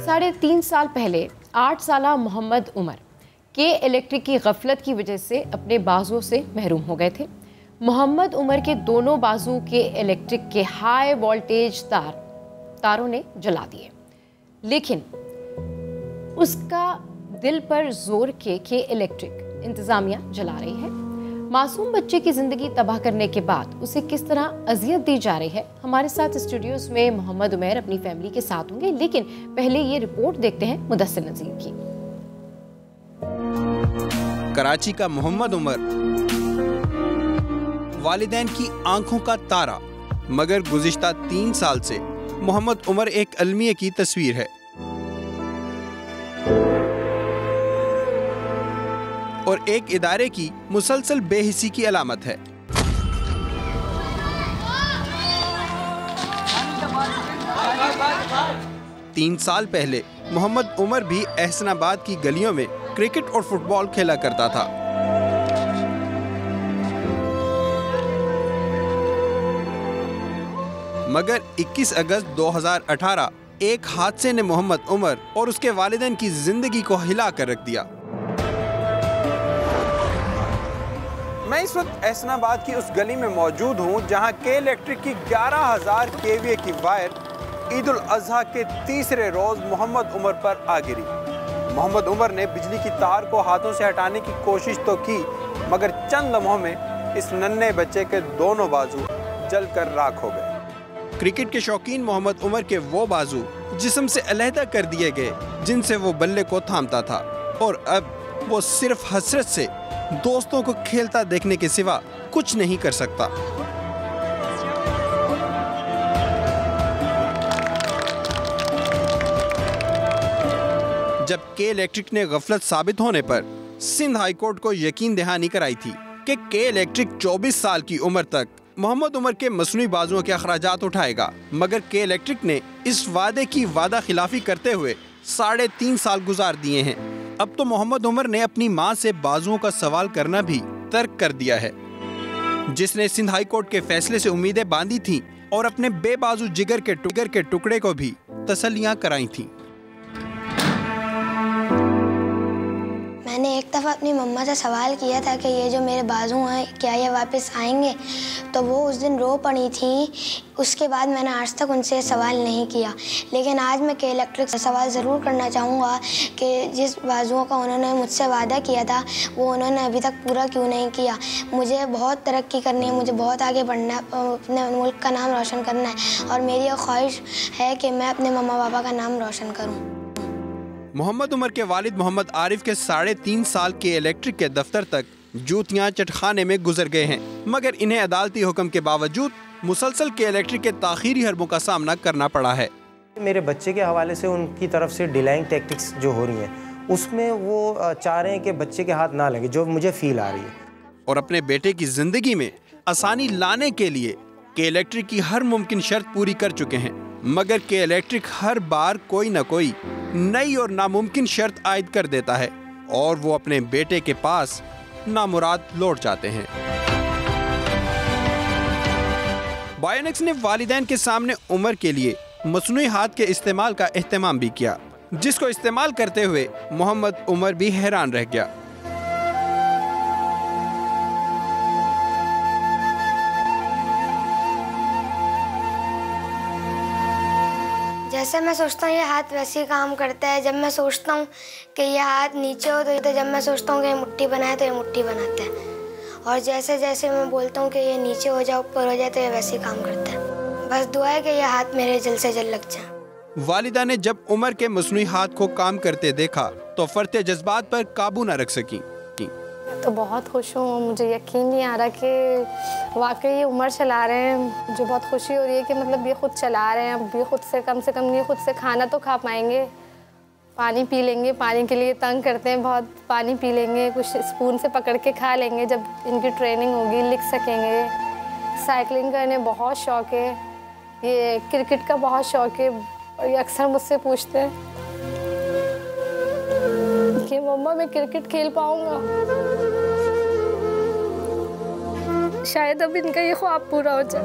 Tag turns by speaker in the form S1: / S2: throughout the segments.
S1: 3.5 साल पहले 8 साला मोहम्मद उमर के इलेक्ट्रिक की गफलत की वजह से अपने बाजुओं से महरूम हो गए थे। मोहम्मद उमर के दोनों बाजू के इलेक्ट्रिक के हाई वोल्टेज तारों ने जला दिए, लेकिन उसका दिल पर जोर के इलेक्ट्रिक इंतजामिया जला रही है। मासूम बच्चे की ज़िंदगी तबाह करने के बाद उसे किस तरह अजियत दी जा रही है। हमारे साथ स्टूडियोज़ में मोहम्मद उमर अपनी फैमिली के साथ होंगे, लेकिन पहले ये रिपोर्ट देखते हैं मुदस्सिर नज़ीर की।
S2: कराची का मोहम्मद उमर वालिदैन की आंखों का तारा, मगर गुज़िश्ता 3 साल से मोहम्मद उमर एक अलमिया की तस्वीर है और एक इदारे की मुसलसल बेहिसी की अलामत है। तीन साल पहले मोहम्मद उमर भी एहसनाबाद की गलियों में क्रिकेट और फुटबॉल खेला करता था। मगर 21 अगस्त 2018 एक हादसे ने मोहम्मद उमर और उसके वालिदैन की जिंदगी को हिला कर रख दिया। मैं इस वक्त एहसनाबाद की उस गली में मौजूद हूँ जहाँ के इलेक्ट्रिक की 11,000 केवीए की वायर ईद उल अजहा के तीसरे रोज मोहम्मद उमर पर आ गिरी। मोहम्मद उमर ने बिजली की तार को हाथों से हटाने की कोशिश तो की, मगर चंद लम्हों में इस नन्हे बच्चे के दोनों बाजू जलकर राख हो गए। क्रिकेट के शौकीन मोहम्मद उमर के वो बाजू जिस्म से अलहदा कर दिए गए जिनसे वो बल्ले को थामता था, और अब वो सिर्फ हसरत से दोस्तों को खेलता देखने के सिवा कुछ नहीं कर सकता। जब के इलेक्ट्रिक ने गफलत साबित होने पर सिंध हाई कोर्ट को यकीन दहानी कराई थी कि के इलेक्ट्रिक 24 साल की उम्र तक मोहम्मद उमर के मसनूई बाजुओं के अखराजात उठाएगा, मगर के इलेक्ट्रिक ने इस वादे की वादा खिलाफी करते हुए 3.5 साल गुजार दिए हैं। अब तो मोहम्मद उमर ने अपनी मां से बाजुओं का सवाल करना भी तर्क कर दिया है, जिसने सिंध हाई कोर्ट के फैसले से उम्मीदें बांधी थीं और अपने बेबाजू जिगर के टुकड़े को भी तसल्लियां कराई थीं।
S3: मैंने एक दफ़ा अपनी मम्मा से सवाल किया था कि ये जो मेरे बाजू हैं क्या ये वापस आएंगे, तो वो उस दिन रो पड़ी थी। उसके बाद मैंने आज तक उनसे सवाल नहीं किया, लेकिन आज मैं के इलेक्ट्रिक से सवाल ज़रूर करना चाहूँगा कि जिस बाजुओं का उन्होंने मुझसे वादा किया था वो उन्होंने अभी तक पूरा क्यों नहीं किया। मुझे बहुत तरक्की करनी है, मुझे बहुत आगे बढ़ना है, अपने मुल्क का नाम रोशन करना है, और मेरी ये ख्वाहिश है कि मैं अपने मम्मा पापा का नाम रोशन करूँ।
S2: मोहम्मद उमर के वालिद मोहम्मद आरिफ के 3.5 साल के इलेक्ट्रिक के दफ्तर तक जूतियां चटखाने में गुजर गए हैं, मगर इन्हें अदालती हुक्म के बावजूद मुसलसल के इलेक्ट्रिक के ताखीरी हरबों का सामना करना पड़ा है।
S4: मेरे बच्चे के हवाले से उनकी तरफ से डिलाइंग टैक्टिक्स जो हो रही हैं उसमें वो चाह रहे हैं कि बच्चे के हाथ ना लगे, जो मुझे फील आ रही है।
S2: और अपने बेटे की जिंदगी में आसानी लाने के लिए के इलेक्ट्रिक की हर मुमकिन शर्त पूरी कर चुके हैं, मगर के इलेक्ट्रिक हर बार कोई न कोई नई और नामुमकिन शर्त आयद कर देता है और वो अपने बेटे के पास नामुराद लौट जाते हैं। बायोनिक्स ने वालिदैन के सामने उमर के लिए मसनूई हाथ के इस्तेमाल का एहतमाम भी किया, जिसको इस्तेमाल करते हुए मोहम्मद उमर भी हैरान रह गया।
S3: जैसे मैं सोचता हूँ ये हाथ वैसे ही काम करता है। जब मैं सोचता हूँ कि ये हाथ नीचे हो तो जब मैं सोचता हूँ कि ये मुट्ठी बनाए तो ये मुट्ठी बनाता है, और जैसे जैसे मैं बोलता हूँ कि ये नीचे हो जाए ऊपर हो जाए तो ये वैसे ही काम करता है। बस दुआ है कि ये हाथ मेरे जल्द से जल्द लग जाए।
S2: वालिदा ने जब उमर के मसनूई हाथ को काम करते देखा तो फरते जज्बात पर काबू न रख सकी।
S5: तो बहुत खुश हूँ, मुझे यकीन नहीं आ रहा कि वाकई ये उमर चला रहे हैं। मुझे बहुत खुशी हो रही है कि मतलब ये खुद चला रहे हैं। अब ये खुद से कम नहीं, खुद से खाना तो खा पाएंगे, पानी पी लेंगे, पानी के लिए तंग करते हैं बहुत, पानी पी लेंगे, कुछ स्पून से पकड़ के खा लेंगे। जब इनकी ट्रेनिंग होगी लिख सकेंगे। साइकिलिंग करने बहुत शौक़ है, ये क्रिकेट का बहुत शौक़ है। और ये अक्सर मुझसे पूछते हैं कि मम्मा मैं क्रिकेट खेल पाऊँगा। शायद अब इनका ये ख्वाब पूरा हो जाए।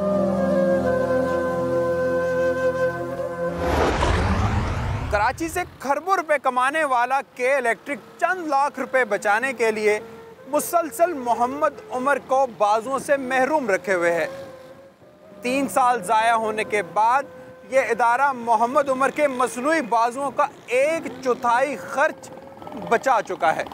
S2: कराची से खरबों रुपए कमाने वाला के इलेक्ट्रिक चंद लाख रुपए बचाने के लिए मुसलसल मोहम्मद उमर को बाजुओं से महरूम रखे हुए है। 3 साल ज़ाया होने के बाद ये इदारा मोहम्मद उमर के मसनूई बाजुओं का 1/4 खर्च बचा चुका है।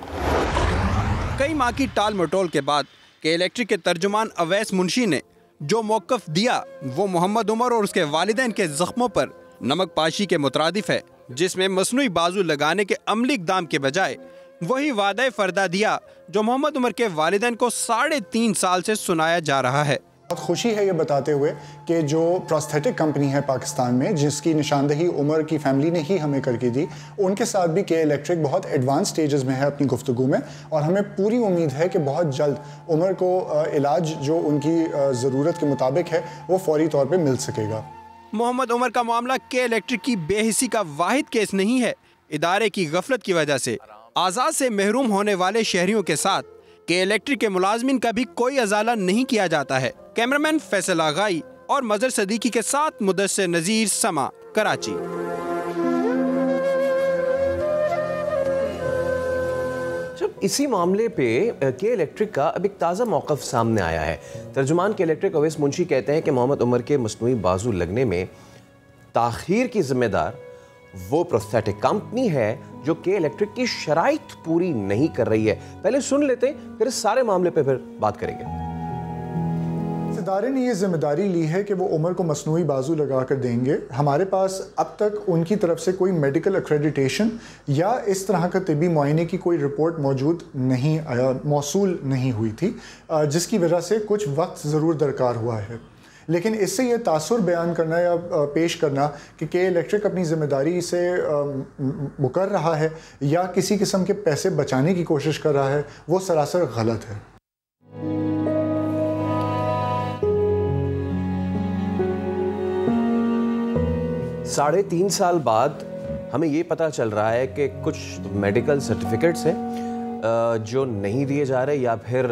S2: कई माह की टाल मटोल के बाद के इलेक्ट्रिक के तर्जुमान अवैस मुंशी ने जो मौक़िफ़ दिया वो मोहम्मद उमर और उसके वालिदैन के ज़ख्मों पर नमक पाशी के मुतरादिफ है, जिसमें मसनूई बाजू लगाने के अमली इक़दाम के बजाय वही वादा फ़रदा दिया जो मोहम्मद उमर के वालिदैन को 3.5 साल से सुनाया जा रहा है।
S6: बहुत खुशी है ये बताते हुए कि जो प्रोस्थेटिक कंपनी है पाकिस्तान में, जिसकी निशानदही उमर की फैमिली ने ही हमें करके दी, उनके साथ भी के इलेक्ट्रिक बहुत एडवांस स्टेजेस में है अपनी गुफ्तगू में, और हमें पूरी उम्मीद है कि बहुत जल्द उमर को इलाज जो उनकी ज़रूरत के मुताबिक है वो फौरी तौर पर मिल सकेगा।
S2: मोहम्मद उमर का मामला के इलेक्ट्रिक की बेहिसी का वाहिद केस नहीं है। इदारे की गफलत की वजह से आज़ाद से महरूम होने वाले शहरियों के साथ के इलेक्ट्रिक के मुलाजमिन का भी कोई अजाला नहीं किया जाता है। कैमरामैन फैसल आगाई और मजर सदीकी के साथ मुदस्सिर नज़ीर, समा, कराची।
S7: जब इसी मामले पे के इलेक्ट्रिक का अब एक ताज़ा मौक़िफ़ सामने आया है। तर्जुमान के इलेक्ट्रिक अवैस मुंशी कहते हैं कि मोहम्मद उमर के मसनूई बाजू लगने में ताख़ीर की ज़िम्मेदार वो प्रोस्थेटिक कंपनी है जो के इलेक्ट्रिक की शराइत पूरी नहीं कर रही है। पहले सुन लेते, फिर इस सारे मामले पे फिर बात करेंगे।
S6: इदारे ने ये जिम्मेदारी ली है कि वो उमर को मसनूई बाजू लगा कर देंगे। हमारे पास अब तक उनकी तरफ से कोई मेडिकल एक्रेडिटेशन या इस तरह का तिबी मुआयने की कोई रिपोर्ट मौसूल नहीं हुई थी, जिसकी वजह से कुछ वक्त ज़रूर दरकार हुआ है। लेकिन इससे ये तासुर बयान करना या पेश करना कि के इलेक्ट्रिक अपनी ज़िम्मेदारी से मुकर रहा है या किसी किस्म के पैसे बचाने की कोशिश कर रहा है, वो सरासर गलत है।
S7: साढ़े 3 साल बाद हमें ये पता चल रहा है कि कुछ मेडिकल सर्टिफिकेट्स हैं जो नहीं दिए जा रहे या फिर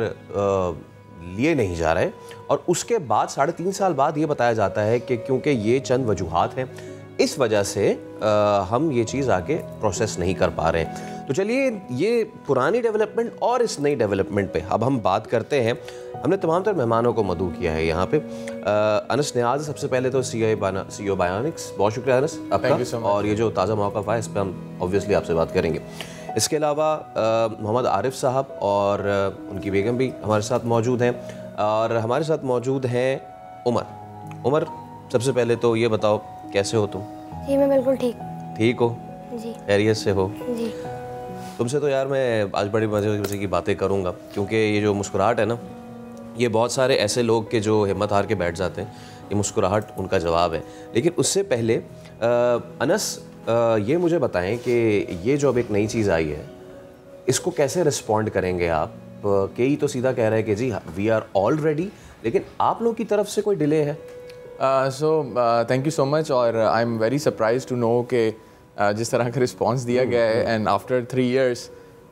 S7: लिए नहीं जा रहे, और उसके बाद 3.5 साल बाद ये बताया जाता है कि क्योंकि ये चंद वजूहात हैं, इस वजह से हम ये चीज़ आगे प्रोसेस नहीं कर पा रहे हैं। तो चलिए, ये पुरानी डेवलपमेंट और इस नई डेवलपमेंट पे अब हम बात करते हैं। हमने तमाम तर मेहमानों को मदऊ किया है यहाँ पे। अनस नियाज़, सबसे पहले तो CEO बायोनिक्स, बहुत शुक्रिया अनस आपका, और ये जो ताज़ा मौक़िफ़ है इस पर हम ऑब्वियसली आपसे बात करेंगे। इसके अलावा मोहम्मद आरिफ साहब और उनकी बेगम भी हमारे साथ मौजूद हैं, और हमारे साथ मौजूद हैं उमर, सबसे पहले तो ये बताओ कैसे हो तुम?
S3: जी मैं बिल्कुल ठीक
S7: हो
S3: जी,
S7: खैरियत से हो
S3: जी।
S7: तुमसे तो यार मैं आज बड़ी मज़े की बातें करूँगा, क्योंकि ये जो मुस्कुराहट है ना, ये बहुत सारे ऐसे लोग के जो हिम्मत हार के बैठ जाते हैं, ये मुस्कुराहट उनका जवाब है। लेकिन उससे पहले अनस, ये मुझे बताएं कि ये जो अब एक नई चीज़ आई है, इसको कैसे रिस्पॉन्ड करेंगे आप? कई तो सीधा कह रहे हैं कि जी वी आर ऑल रेडी, लेकिन आप लोगों की तरफ से कोई डिले है?
S8: थैंक यू सो मच, और I am very surprise to know कि जिस तरह का रिस्पॉन्स दिया गया है, एंड आफ्टर 3 years,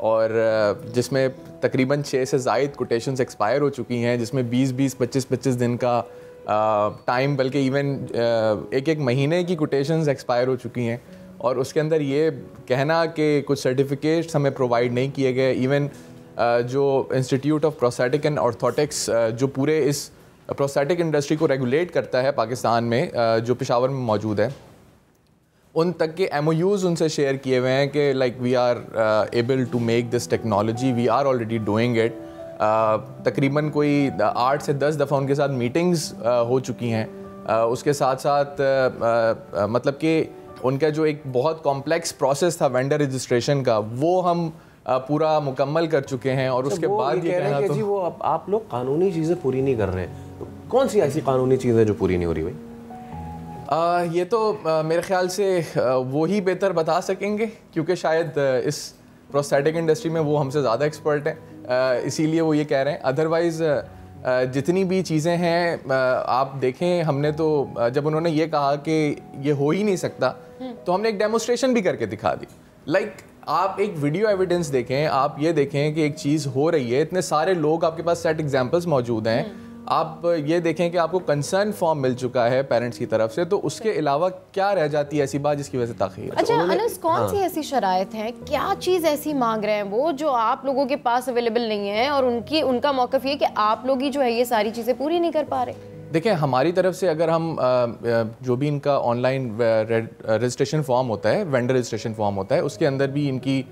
S8: और जिसमें तकरीबन 6 से ज़ायद कोटेशंस एक्सपायर हो चुकी हैं, जिसमें 20-20, 25-25 दिन का टाइम, बल्कि इवन एक महीने की कोटेशंस एक्सपायर हो चुकी हैं, और उसके अंदर ये कहना कि कुछ सर्टिफिकेट्स हमें प्रोवाइड नहीं किए गए। इवन जो institute of prosthetic and orthotics जो पूरे इस प्रोस्थेटिक इंडस्ट्री को रेगुलेट करता है पाकिस्तान में, जो पेशावर में मौजूद है, उन तक के MOUs उनसे शेयर किए हुए हैं कि like we are able to make this technology, we are already doing it. तकरीबन कोई 8 से 10 दफ़ा उनके साथ मीटिंग्स हो चुकी हैं। उसके साथ साथ मतलब कि उनका जो एक बहुत कॉम्प्लेक्स प्रोसेस था वेंडर रजिस्ट्रेशन का, वो हम पूरा मुकम्मल कर चुके हैं। और उसके बाद ये कहना तो
S7: जी वो आप लोग कानूनी चीज़ें पूरी नहीं कर रहे हैं, कौन सी ऐसी कानूनी चीज़ें जो पूरी नहीं हो रही भाई?
S8: ये तो मेरे ख्याल से वो ही बेहतर बता सकेंगे, क्योंकि शायद इस प्रोस्थेटिक इंडस्ट्री में वो हमसे ज़्यादा एक्सपर्ट हैं, इसीलिए वो ये कह रहे हैं। अदरवाइज़ जितनी भी चीज़ें हैं आप देखें, हमने तो जब उन्होंने ये कहा कि ये हो ही नहीं सकता, तो हमने एक डेमोस्ट्रेशन भी करके दिखा दी। लाइक आप एक वीडियो एविडेंस देखें, आप ये देखें कि एक चीज़ हो रही है, इतने सारे लोग आपके पास सेट एग्जांपल्स मौजूद हैं, आप ये देखें कि आपको कंसर्न फॉर्म मिल चुका है पेरेंट्स की तरफ से, तो उसके अलावा क्या रह जाती है ऐसी बात जिसकी वजह से ताख़ीर?
S1: अच्छा अनस, कौन सी ऐसी शराइत हैं, क्या चीज़ ऐसी मांग रहे हैं वो जो आप लोगों के पास अवेलेबल नहीं है और उनका मौक़िफ़ ये कि आप लोग ही जो है ये सारी चीज़ें पूरी नहीं कर पा रहे?
S8: देखें, हमारी तरफ से अगर हम जो भी इनका ऑनलाइन रजिस्ट्रेशन फॉर्म होता है, वेंडर रजिस्ट्रेशन फॉर्म होता है, उसके अंदर भी इनकी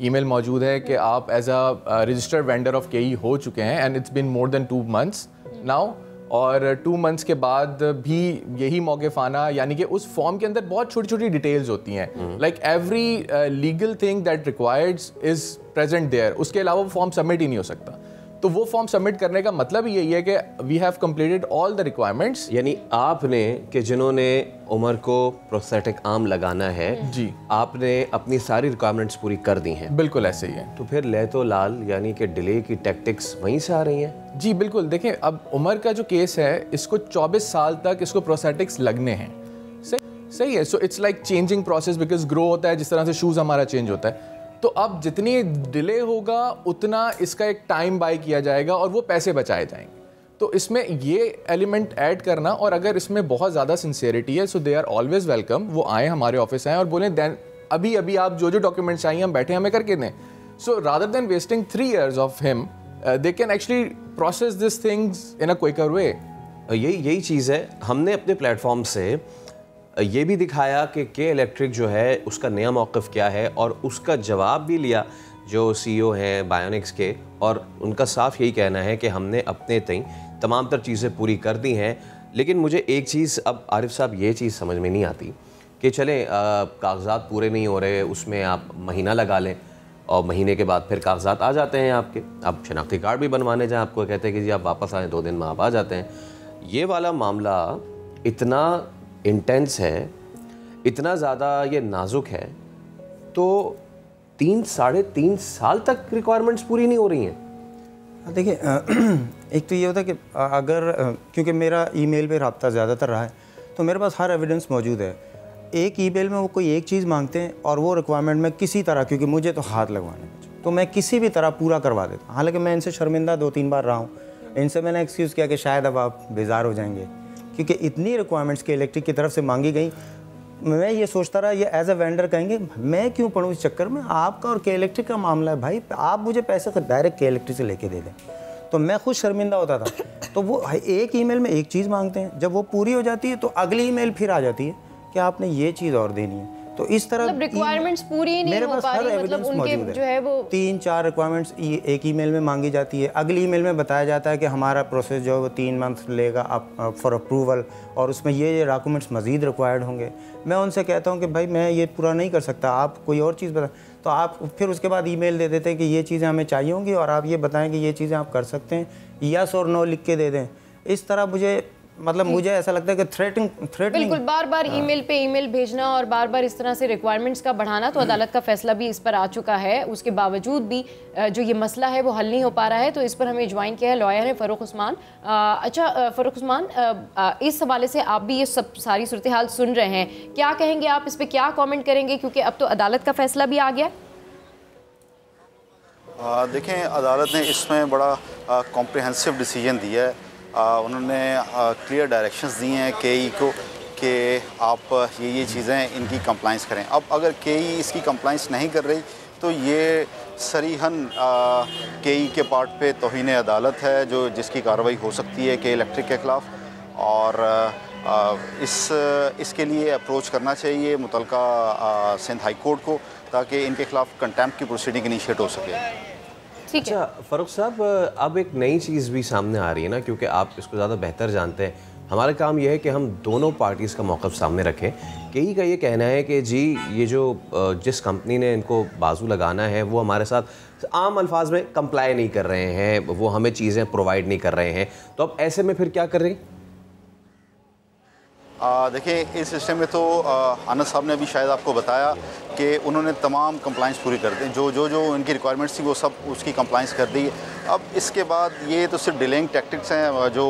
S8: ईमेल मौजूद है कि आप as a registered vendor of KE हो चुके हैं and it's been more than 2 months now, और 2 months के बाद भी यही मौक़िफ़ आना, यानी कि उस फॉर्म के अंदर बहुत छोटी छोटी डिटेल्स होती हैं, like every legal thing that requires is present there, उसके अलावा वो फॉर्म सबमिट ही नहीं हो सकता। तो वो फॉर्म सबमिट करने का मतलब ही यही है कि we have completed all the requirements.
S7: यानी आपने कि जिन्होंने उमर को प्रोस्थेटिक आर्म लगाना है
S8: जी,
S7: आपने अपनी सारी रिक्वायरमेंट्स पूरी कर दी हैं।
S8: बिल्कुल ऐसे ही है।
S7: तो फिर ले तो लाल यानी कि डिले की टैक्टिक्स वहीं से आ रही हैं?
S8: जी बिल्कुल। देखें, अब उमर का जो केस है, इसको 24 साल तक इसको प्रोस्थेटिक्स लगने हैं। सही है। So it's like changing process, because grow होता है जिस तरह से शूज़ हमारा चेंज होता है। तो अब जितनी डिले होगा उतना इसका एक टाइम बाय किया जाएगा और वो पैसे बचाए जाएंगे। तो इसमें ये एलिमेंट ऐड करना, और अगर इसमें बहुत ज़्यादा सिंसियरिटी है सो दे आर ऑलवेज वेलकम। वो आए हमारे ऑफिस आएँ और बोलें देन अभी आप जो डॉक्यूमेंट्स चाहिए हम बैठे हमें करके दें। So rather than wasting 3 years of him, they can actually process this things in a quicker way.
S7: यही चीज़ है। हमने अपने प्लेटफॉर्म से ये भी दिखाया कि के इलेक्ट्रिक जो है उसका नया मौक़िफ़ क्या है, और उसका जवाब भी लिया जो CEO हैं बायोनिक्स के, और उनका साफ यही कहना है कि हमने अपने तय तमाम तर चीज़ें पूरी कर दी हैं। लेकिन मुझे एक चीज़ अब आरिफ साहब ये चीज़ समझ में नहीं आती कि चलें कागज़ात पूरे नहीं हो रहे, उसमें आप महीना लगा लें और महीने के बाद फिर कागज़ात आ जाते हैं आपके, आप शनाख्ती कार्ड भी बनवाने जाएँ आपको कहते हैं कि जी आप वापस आएँ, 2 दिन में आप आ जाते हैं। ये वाला मामला इतना इंटेंस है, इतना ज़्यादा ये नाजुक है, तो 3-3.5 साल तक रिक्वायरमेंट्स पूरी नहीं हो रही हैं।
S4: देखिए एक तो ये होता है कि अगर क्योंकि मेरा ईमेल पे रब्ता ज़्यादातर रहा है तो मेरे पास हर एविडेंस मौजूद है। एक ईमेल में वो कोई एक चीज़ मांगते हैं और वो रिक्वायरमेंट में किसी तरह, क्योंकि मुझे तो हाथ लगवाने तो मैं किसी भी तरह पूरा करवा देता हूँ। हालांकि मैं इनसे शर्मिंदा 2-3 बार रहा हूँ। इनसे मैंने एक्सक्यूज़ किया कि शायद अब आप बेजार हो जाएंगे, क्योंकि इतनी रिक्वायरमेंट्स के इलेक्ट्रिक की तरफ से मांगी गई। मैं ये सोचता रहा ये एज अ वेंडर कहेंगे मैं क्यों पढ़ूँ इस चक्कर में, आपका और के इलेक्ट्रिक का मामला है भाई, आप मुझे पैसे डायरेक्ट के इलेक्ट्रिक से लेके दे दें। तो मैं खुद शर्मिंदा होता था। तो वो एक ईमेल में एक चीज़ मांगते हैं, जब वो पूरी हो जाती है तो अगली ईमेल फिर आ जाती है कि आपने ये चीज़ और देनी है। तो इस तरह
S1: मतलब रिक्वायरमेंट्स पूरी नहीं हो पा रही, मतलब उनके जो है वो
S4: 3-4 रिक्वायरमेंट्स एक ईमेल में मांगी जाती है। अगली ईमेल में बताया जाता है कि हमारा प्रोसेस जो है वो 3 months लेगा फॉर अप्रूवल, और उसमें ये डॉक्यूमेंट्स मज़ीद रिक्वायर्ड होंगे। मैं उनसे कहता हूँ कि भाई मैं ये पूरा नहीं कर सकता, आप कोई और चीज़ बता। तो आप फिर उसके बाद ईमेल दे देते हैं कि ये चीज़ें हमें चाहिए होंगी और आप ये बताएं कि ये चीज़ें आप कर सकते हैं, यस और नो लिख के दे दें। इस तरह मुझे ऐसा लगता है कि थ्रेटनिंग
S1: बिल्कुल बार बार ईमेल पे ईमेल भेजना और बार बार इस तरह से रिक्वायरमेंट्स का बढ़ाना। तो अदालत का फैसला भी इस पर आ चुका है, उसके बावजूद भी जो ये मसला है वो हल नहीं हो पा रहा है। तो इस पर हमें ज्वाइन किया है लॉयर है फ़ारूक उस्मान। अच्छा फ़ारूक उस्मान, इस हवाले से आप भी ये सब सारी सूरत हाल सुन रहे हैं, क्या कहेंगे आप इस पर, क्या कॉमेंट करेंगे, क्योंकि अब तो अदालत का फैसला भी आ गया?
S9: देखें, अदालत ने इसमें बड़ा कॉम्प्रिहेंसिव डिसीजन दिया है। उन्होंने क्लियर डायरेक्शंस दिए हैं केई को कि आप ये चीज़ें इनकी कंप्लाइंस करें। अब अगर केई इसकी कंप्लाइंस नहीं कर रही तो ये सरीहन केई के पार्ट पे तौहीन अदालत है, जो जिसकी कार्रवाई हो सकती है के इलेक्ट्रिक के ख़िलाफ़, और इसके लिए अप्रोच करना चाहिए मुतलका सिंध हाई कोर्ट को, ताकि इनके ख़िलाफ़ कंटेम्प्ट की प्रोसीडिंग इनिशिएट हो सके।
S7: अच्छा फ़ारूक साहब, अब एक नई चीज़ भी सामने आ रही है ना, क्योंकि आप इसको ज़्यादा बेहतर जानते हैं। हमारा काम यह है कि हम दोनों पार्टीज़ का मौक़िफ़ सामने रखें। कई का ये कहना है कि जी ये जो जिस कंपनी ने इनको बाजू लगाना है वो हमारे साथ आम अल्फाज में कंप्लाई नहीं कर रहे हैं, वो हमें चीज़ें प्रोवाइड नहीं कर रहे हैं, तो अब ऐसे में फिर क्या कर रहे हैं?
S9: देखिए इस सिस्टम में तो अनस साहब ने अभी शायद आपको बताया कि उन्होंने तमाम कंप्लाइंस पूरी कर दी, जो इनकी रिक्वायरमेंट्स थी वो सब उसकी कंप्लाइंस कर दी। अब इसके बाद ये तो सिर्फ डिलेइंग टैक्टिक्स हैं जो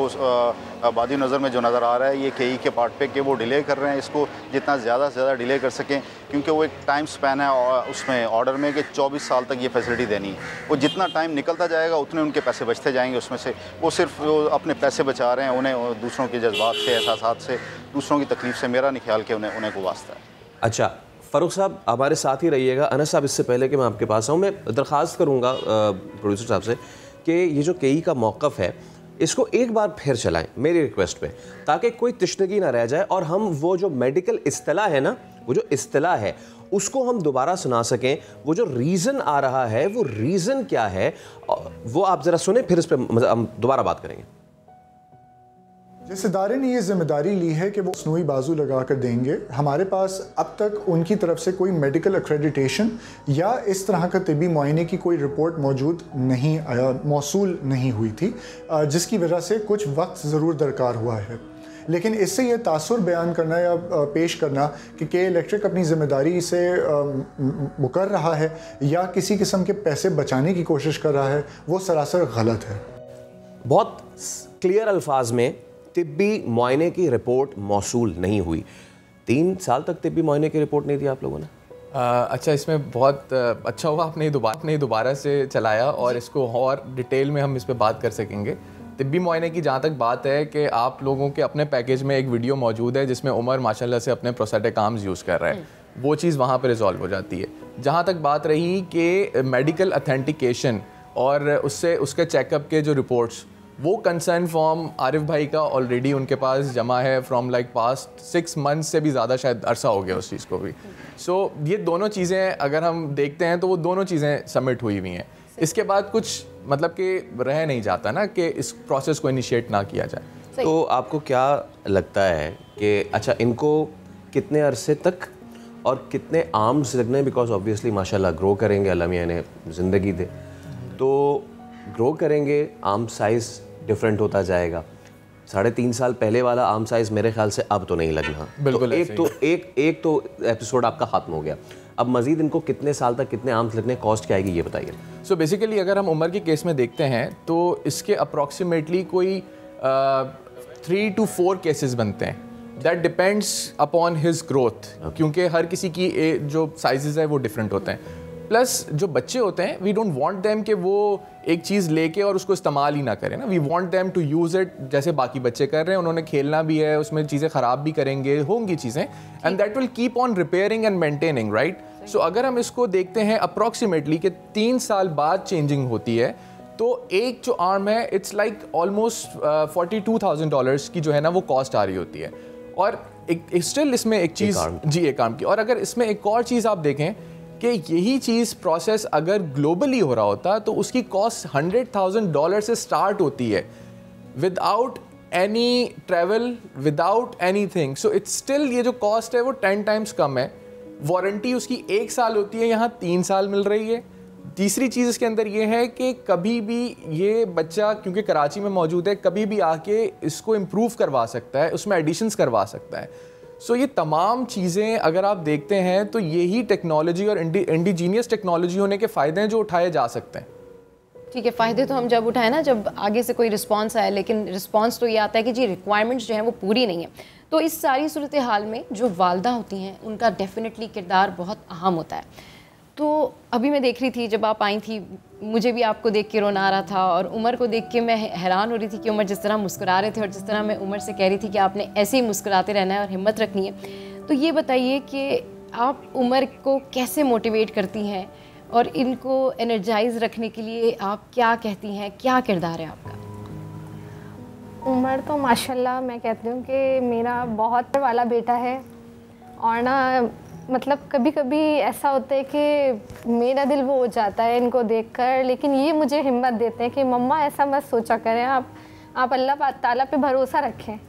S9: बादी नज़र में जो नज़र आ रहा है ये केई के पार्ट पे कि वो डिले कर रहे हैं इसको जितना ज़्यादा से ज़्यादा डिले कर सकें, क्योंकि वो एक टाइम स्पैन है और उसमें ऑर्डर में कि 24 साल तक ये फैसिलिटी देनी है। वो जितना टाइम निकलता जाएगा उतने उनके पैसे बचते जाएंगे, उसमें से वो सिर्फ वो अपने पैसे बचा रहे हैं, उन्हें दूसरों के जज्बात से, एहसासात से, दूसरों की तकलीफ से मेरा नहीं ख्याल कि उन्हें को वास्ता है।
S7: अच्छा फ़ारूक साहब हमारे साथ ही रहिएगा। अनस साहब इससे पहले कि मैं आपके पास आऊँ, मैं दरख्वास्त करूँगा प्रोड्यूसर साहब से कि ये जो केई का मौक़िफ़ है इसको एक बार फिर चलाएं मेरी रिक्वेस्ट पे, ताकि कोई तशनगी ना रह जाए और हम वो जो मेडिकल इस्तिलाह है ना, वो जो इस्तिलाह है उसको हम दोबारा सुना सकें। वो जो रीज़न आ रहा है वो रीज़न क्या है वो आप ज़रा सुने, फिर इस पर हम दोबारा बात करेंगे।
S6: जिस इदारे ने ये जिम्मेदारी ली है कि वो मसनूई बाजू लगा कर देंगे, हमारे पास अब तक उनकी तरफ से कोई मेडिकल एक्रेडिटेशन या इस तरह का तिबी मुआयने की कोई रिपोर्ट मौसूल नहीं हुई थी, जिसकी वजह से कुछ वक्त ज़रूर दरकार हुआ है। लेकिन इससे ये तासुर बयान करना या पेश करना कि के इलेक्ट्रिक अपनी ज़िम्मेदारी से मुकर रहा है या किसी किस्म के पैसे बचाने की कोशिश कर रहा है, वो सरासर गलत है।
S7: बहुत क्लियर अल्फाज में तिब्बी मुआयने की रिपोर्ट मौसूल नहीं हुई। 3 साल तक तिब्बी मुआयने की रिपोर्ट नहीं दी आप लोगों ने।
S8: अच्छा, इसमें बहुत अच्छा हुआ आपने दोबारा से चलाया और इसको और डिटेल में हम इस पर बात कर सकेंगे। तिब्बी मुआयने की जहाँ तक बात है कि आप लोगों के अपने पैकेज में एक वीडियो मौजूद है जिसमें उमर माशाल्लाह से अपने प्रोस्थेटिक आर्म्स यूज़ कर रहा है, वो चीज़ वहाँ पर रिजॉल्व हो जाती है। जहाँ तक बात रही कि मेडिकल अथेंटिकेशन और उससे उसके चेकअप के जो रिपोर्ट्स, वो कंसर्न फॉर्म आरिफ भाई का ऑलरेडी उनके पास जमा है फ्रॉम लाइक पास्ट 6 मंथ्स से भी ज़्यादा शायद अरसा हो गया उस चीज़ को भी। सो ये दोनों चीज़ें अगर हम देखते हैं तो वो दोनों चीज़ें सबमिट हुई हुई हैं। इसके बाद कुछ मतलब कि रह नहीं जाता ना कि इस प्रोसेस को इनिशिएट ना किया जाए।
S7: तो आपको क्या लगता है कि अच्छा इनको कितने अरसे तक और कितने आर्म्स लगने, बिकॉज ऑब्वियसली माशाल्लाह ग्रो करेंगे, अल्लाह मियां ने ज़िंदगी दे तो ग्रो करेंगे, आर्म साइज़ डिफरेंट होता जाएगा। 3.5 साल पहले वाला आर्म साइज़ मेरे ख्याल से अब तो नहीं लगना।
S8: बिल्कुल
S7: तो एक तो एपिसोड आपका ख़त्म हो गया। अब मज़ीद इनको कितने साल तक कितने आर्म्स लगने, कॉस्ट क्या आएगी ये बताइए।
S8: सो बेसिकली अगर हम उमर के केस में देखते हैं तो इसके अप्रॉक्सीमेटली कोई 3 to 4 केसेस बनते हैं। That depends upon his growth, क्योंकि हर किसी की जो साइजेस है वो डिफरेंट होते हैं। प्लस जो बच्चे होते हैं वी डोंट वांट देम कि वो एक चीज़ लेके और उसको इस्तेमाल ही ना करें ना, we want them to use it जैसे बाकी बच्चे कर रहे हैं। उन्होंने खेलना भी है, उसमें चीज़ें ख़राब भी करेंगे, होंगी चीज़ें, and that will keep on repairing and maintaining, right. So अगर हम इसको देखते हैं अप्रॉक्सीमेटली कि 3 साल बाद चेंजिंग होती है, तो एक जो आर्म है इट्स लाइक ऑलमोस्ट $42,000 की जो है ना वो कॉस्ट आ रही होती है। और एक स्टिल इसमें एक चीज़ जी एक आर्म की, और अगर इसमें एक और चीज़ आप देखें कि यही चीज़ प्रोसेस अगर ग्लोबली हो रहा होता तो उसकी कॉस्ट $100,000 से स्टार्ट होती है, without any travel, without anything. So it's still ये जो कॉस्ट है वो 10 टाइम्स कम है। वारंटी उसकी 1 साल होती है, यहाँ 3 साल मिल रही है। तीसरी चीज़ इसके अंदर ये है कि कभी भी ये बच्चा क्योंकि कराची में मौजूद है, कभी भी आके इसको इम्प्रूव करवा सकता है, उसमें एडिशंस करवा सकता है। सो ये तमाम चीज़ें अगर आप देखते हैं तो यही टेक्नोलॉजी और इंडिजीनियस टेक्नोलॉजी होने के फ़ायदे हैं जो उठाए जा सकते हैं।
S1: ठीक है, फ़ायदे तो हम जब उठाएं ना जब आगे से कोई रिस्पांस आए, लेकिन रिस्पांस तो ये आता है कि जी रिक्वायरमेंट्स जो हैं वो पूरी नहीं है। तो इस सारी सूरत हाल में जो वालदा होती हैं उनका डेफिनेटली किरदार बहुत अहम होता है। तो अभी मैं देख रही थी जब आप आई थी, मुझे भी आपको देख के रोना आ रहा था और उमर को देख के मैं हैरान हो रही थी कि उमर जिस तरह मुस्कुरा रहे थे और जिस तरह मैं उमर से कह रही थी कि आपने ऐसे ही मुस्कुराते रहना है और हिम्मत रखनी है। तो ये बताइए कि आप उमर को कैसे मोटिवेट करती हैं और इनको एनर्जाइज रखने के लिए आप क्या कहती हैं, क्या किरदार है आपका?
S5: उमर तो माशाल्लाह मैं कहती हूँ कि मेरा बहुत वाला बेटा है, और ना मतलब कभी कभी ऐसा होता है कि मेरा दिल वो हो जाता है इनको देखकर, लेकिन ये मुझे हिम्मत देते हैं कि मम्मा ऐसा मत सोचा करें, आप अल्लाह ताला पे भरोसा रखें।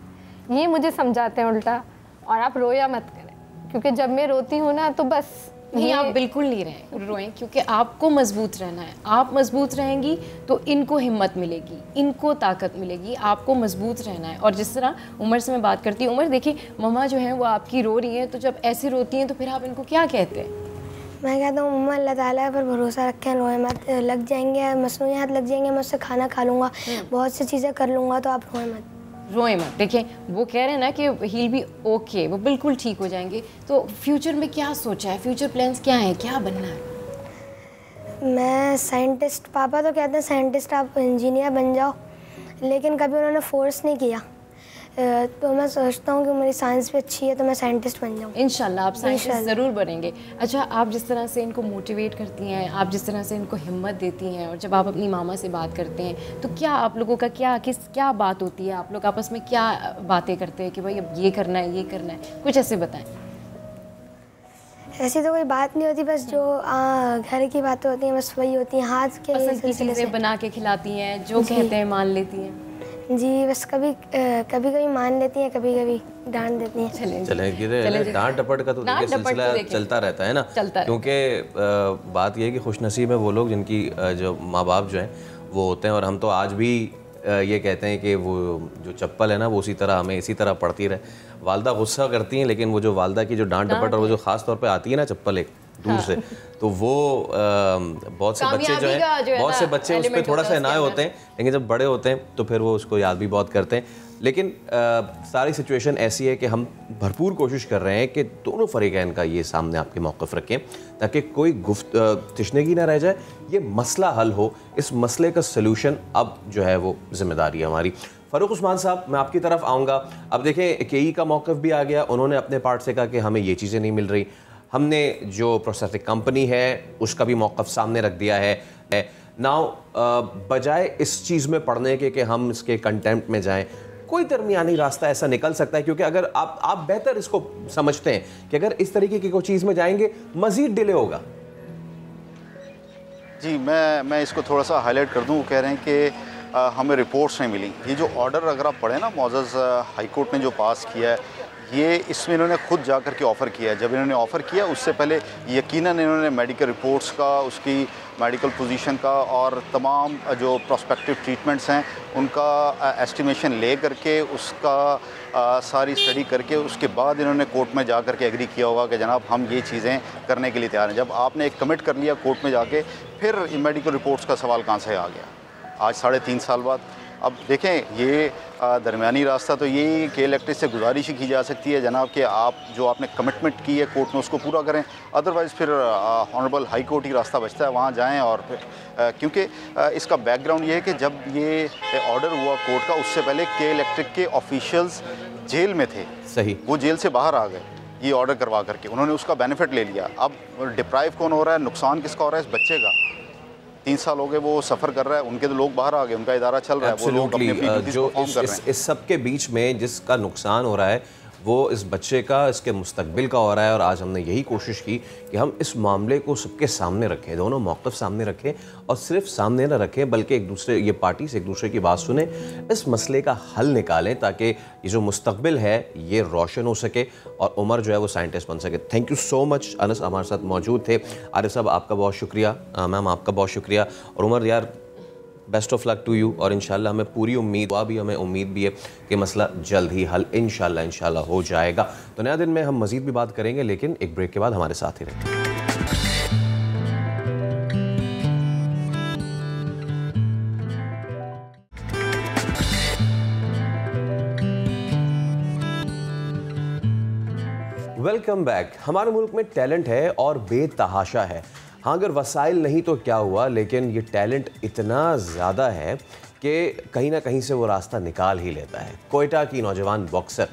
S5: ये मुझे समझाते हैं उल्टा, और आप रोया मत करें, क्योंकि जब मैं रोती हूँ ना तो बस
S1: नहीं, आप बिल्कुल नहीं रोएं, क्योंकि आपको मजबूत रहना है। आप मजबूत रहेंगी तो इनको हिम्मत मिलेगी, इनको ताकत मिलेगी, आपको मजबूत रहना है। और जिस तरह उमर से मैं बात करती हूँ, उमर देखिए मम्मा जो है वो आपकी रो रही हैं, तो जब ऐसे रोती हैं तो फिर आप इनको क्या कहते हैं?
S3: मैं कहता हूँ मम्मा अल्लाह ताला पर भरोसा रखें, रोए मत, लग जाएंगे मसनूई हाथ लग जाएंगे, मैं उससे खाना खा लूँगा, बहुत सी चीज़ें कर लूँगा, तो आप रोए मत। देखिए वो कह रहे हैं ना कि हील बी ओके, वो बिल्कुल ठीक हो जाएंगे। तो फ्यूचर में क्या सोचा है, फ्यूचर प्लान्स क्या हैं, क्या बनना है? मैं साइंटिस्ट, पापा तो कहते हैं साइंटिस्ट आप इंजीनियर बन जाओ, लेकिन कभी उन्होंने फोर्स नहीं किया। तो मैं सोचता हूँ कि मेरी साइंस भी अच्छी है तो मैं साइंटिस्ट बन जाऊँ।
S1: इंशाल्लाह आप साइंटिस्ट ज़रूर बनेंगे। अच्छा, आप जिस तरह से इनको मोटिवेट करती हैं, आप जिस तरह से इनको हिम्मत देती हैं, और जब आप अपनी मामा से बात करते हैं तो क्या आप लोगों का क्या बात होती है? आप लोग आपस में क्या बातें करते हैं कि भाई अब ये करना है, ये करना है? कुछ ऐसे बताएं।
S3: ऐसी तो कोई बात नहीं होती, बस जो घर की बातें होती हैं बस वही होती हैं। हाथ के
S1: पसंद की चीज़ें बना के खिलाती हैं, जो कहते हैं मान लेती हैं?
S3: जी, बस कभी कभी मान लेती हैं, कभी कभी डांट देती हैं।
S7: चलें डांट डपट का तो देखिए सिलसिला चलता रहता है ना, क्योंकि बात यह है कि खुशनसीब है वो लोग जिनकी जो माँ बाप जो हैं वो होते हैं। और हम तो आज भी ये कहते हैं कि वो जो चप्पल है ना वो उसी तरह हमें इसी तरह पड़ती रहे। वालदा गुस्सा करती हैं, लेकिन वो जो वालदा की जो डांट डपट और वो जो ख़ास तौर पे आती है ना चप्पल एक दूर से, तो वो बहुत से बच्चे जो हैं, बहुत से बच्चे उस पर थोड़ा सा इनाए होते हैं, लेकिन जब बड़े होते हैं तो फिर वो उसको याद भी बहुत करते हैं। लेकिन सारी सिचुएशन ऐसी है कि हम भरपूर कोशिश कर रहे हैं कि दोनों फरीकैन का ये सामने आपके मौक़िफ़ रखें, ताकि कोई तशनगी ना रह जाए, ये मसला हल हो। इस मसले का सलूशन अब जो है वो ज़िम्मेदारी है हमारी। फ़ारूक उस्मान साहब, मैं आपकी तरफ आऊँगा। अब देखें केई का मौक़िफ़ भी आ गया, उन्होंने अपने पार्ट से कहा कि हमें ये चीज़ें नहीं मिल रही। हमने जो प्रोसेसिंग कंपनी है उसका भी मौक़िफ़ सामने रख दिया है। नाउ बजाय इस चीज़ में पढ़ने के कि हम इसके कंटेम्प्ट में जाएं, कोई दरमियानी रास्ता ऐसा निकल सकता है? क्योंकि अगर आप बेहतर इसको समझते हैं कि अगर इस तरीके की कोई चीज़ में जाएंगे मज़ीद डिले होगा।
S9: जी, मैं इसको थोड़ा सा हाईलाइट कर दूँ। वो कह रहे हैं कि हमें रिपोर्ट्स नहीं मिली। ये जो ऑर्डर अगर आप पढ़ें ना, मौजूद हाई कोर्ट ने जो पास किया है, ये इसमें इन्होंने खुद जा कर के ऑफ़र किया है। जब इन्होंने ऑफ़र किया उससे पहले यकीनन इन्होंने मेडिकल रिपोर्ट्स का, उसकी मेडिकल पोजीशन का और तमाम जो प्रोस्पेक्टिव ट्रीटमेंट्स हैं उनका एस्टिमेशन ले करके, उसका सारी स्टडी करके, उसके बाद इन्होंने कोर्ट में जा कर के एग्री किया होगा कि जनाब हम ये चीज़ें करने के लिए तैयार हैं। जब आपने एक कमिट कर लिया कोर्ट में जाके, फिर मेडिकल रिपोर्ट्स का सवाल कहाँ से आ गया आज 3.5 साल बाद? अब देखें, ये दरमियानी रास्ता तो यही कि इलेक्ट्रिक से गुजारिश ही की जा सकती है जनाब कि आप जो आपने कमिटमेंट की है कोर्ट में उसको पूरा करें। अदरवाइज़ फिर ऑनरेबल हाई कोर्ट ही रास्ता बचता है, वहाँ जाएं। और फिर क्योंकि इसका बैकग्राउंड ये है कि जब ये ऑर्डर हुआ कोर्ट का, उससे पहले के इलेक्ट्रिक के ऑफिशियल्स जेल में थे।
S7: सही,
S9: वो जेल से बाहर आ गए ये ऑर्डर करवा करके, उन्होंने उसका बेनिफिट ले लिया। अब डिप्राइव कौन हो रहा है, नुकसान किसका हो रहा है? इस बच्चे का। 3 साल हो गए वो सफ़र कर रहा है, उनके तो लोग बाहर आ गए, उनका इदारा चल रहा है, वो लोग अपनी ड्यूटीज परफॉर्म कर रहे हैं।
S7: इस सब के बीच में जिसका नुकसान हो रहा है वो इस बच्चे का, इसके मुस्तकबिल का हो रहा है। और आज हमने यही कोशिश की कि हम इस मामले को सबके सामने रखें, दोनों मौक़िफ़ सामने रखें, और सिर्फ सामने ना रखें बल्कि एक दूसरे, ये पार्टी से एक दूसरे की बात सुने, इस मसले का हल निकालें ताकि ये जो मुस्तकबिल है ये रोशन हो सके और उमर जो है वो साइंटिस्ट बन सके। Thank you so much. Anas हमारे साथ मौजूद थे। आरिफ साहब आपका बहुत शुक्रिया, मैम आपका बहुत शुक्रिया, और उमर यार best of luck to you. और इंशाल्लाह हमें पूरी हमें उम्मीद भी है कि मसला जल्द ही हल इंशाल्लाह हो जाएगा। तो नया दिन में हम मज़ीद भी बात करेंगे, लेकिन एक ब्रेक के बाद हमारे साथ ही रहें। Welcome back. हमारे मुल्क में टैलेंट है और बेतहाशा है। हाँ, अगर वसाइल नहीं तो क्या हुआ, लेकिन ये टैलेंट इतना ज़्यादा है कि कहीं ना कहीं से वो रास्ता निकाल ही लेता है। कोयटा की नौजवान बॉक्सर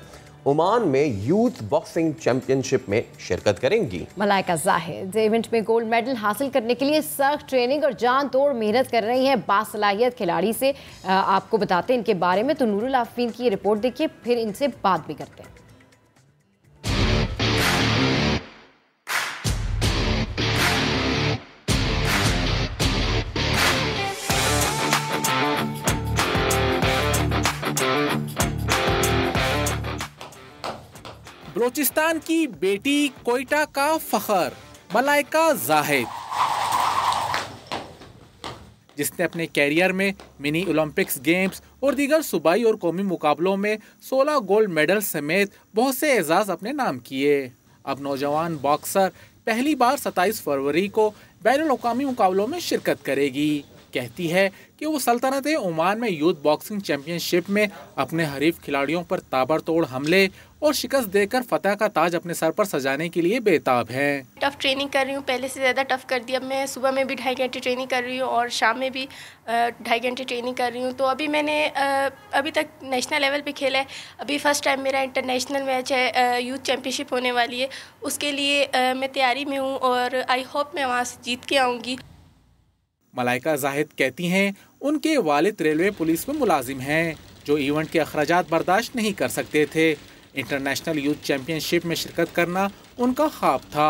S7: ओमान में यूथ बॉक्सिंग चैंपियनशिप में शिरकत करेंगी। मलाइका जाहिद इवेंट में गोल्ड मेडल हासिल करने के लिए सख्त ट्रेनिंग और जान तोड़ मेहनत कर रही हैं बासलाहियत खिलाड़ी से आपको बताते हैं इनके बारे में। तो नूरुल आफरीन की रिपोर्ट देखिए, फिर इनसे बात भी करते हैं।
S10: बलूचिस्तान की बेटी कोयटा का फखर मलाइका जाहिद, जिसने अपने कैरियर में मिनी ओलंपिक्स गेम्स और दीगर सूबाई और कौमी मुकाबलों में 16 गोल्ड मेडल समेत बहुत से एजाज अपने नाम किए। अब नौजवान बॉक्सर पहली बार 27 फरवरी को बैनुल अक़वामी मुकाबलों में शिरकत करेगी। कहती है कि वो सल्तनत ओमान में यूथ बॉक्सिंग चैंपियनशिप में अपने हरीफ खिलाड़ियों पर ताबड़तोड़ हमले और शिकस्त देकर फतह का ताज अपने सर पर सजाने के लिए बेताब है।
S11: टफ ट्रेनिंग कर रही हूँ, पहले से ज़्यादा टफ कर दिया। मैं सुबह में भी 2.5 घंटे ट्रेनिंग कर रही हूँ और शाम में भी 2.5 घंटे ट्रेनिंग कर रही हूँ। तो अभी मैंने अभी तक नेशनल लेवल पे खेला है। अभी फर्स्ट टाइम मेरा इंटरनेशनल मैच है, यूथ चैम्पियनशिप होने वाली है, उसके लिए मैं तैयारी में हूँ और आई होप मैं वहाँ से जीत के आऊँगी।
S10: मलाइका जाहिद कहती हैं उनके वालिद रेलवे पुलिस में मुलाजिम हैं, जो इवेंट के अखराजात बर्दाश्त नहीं कर सकते थे। इंटरनेशनल यूथ चैंपियनशिप में शिरकत करना उनका ख्वाब था।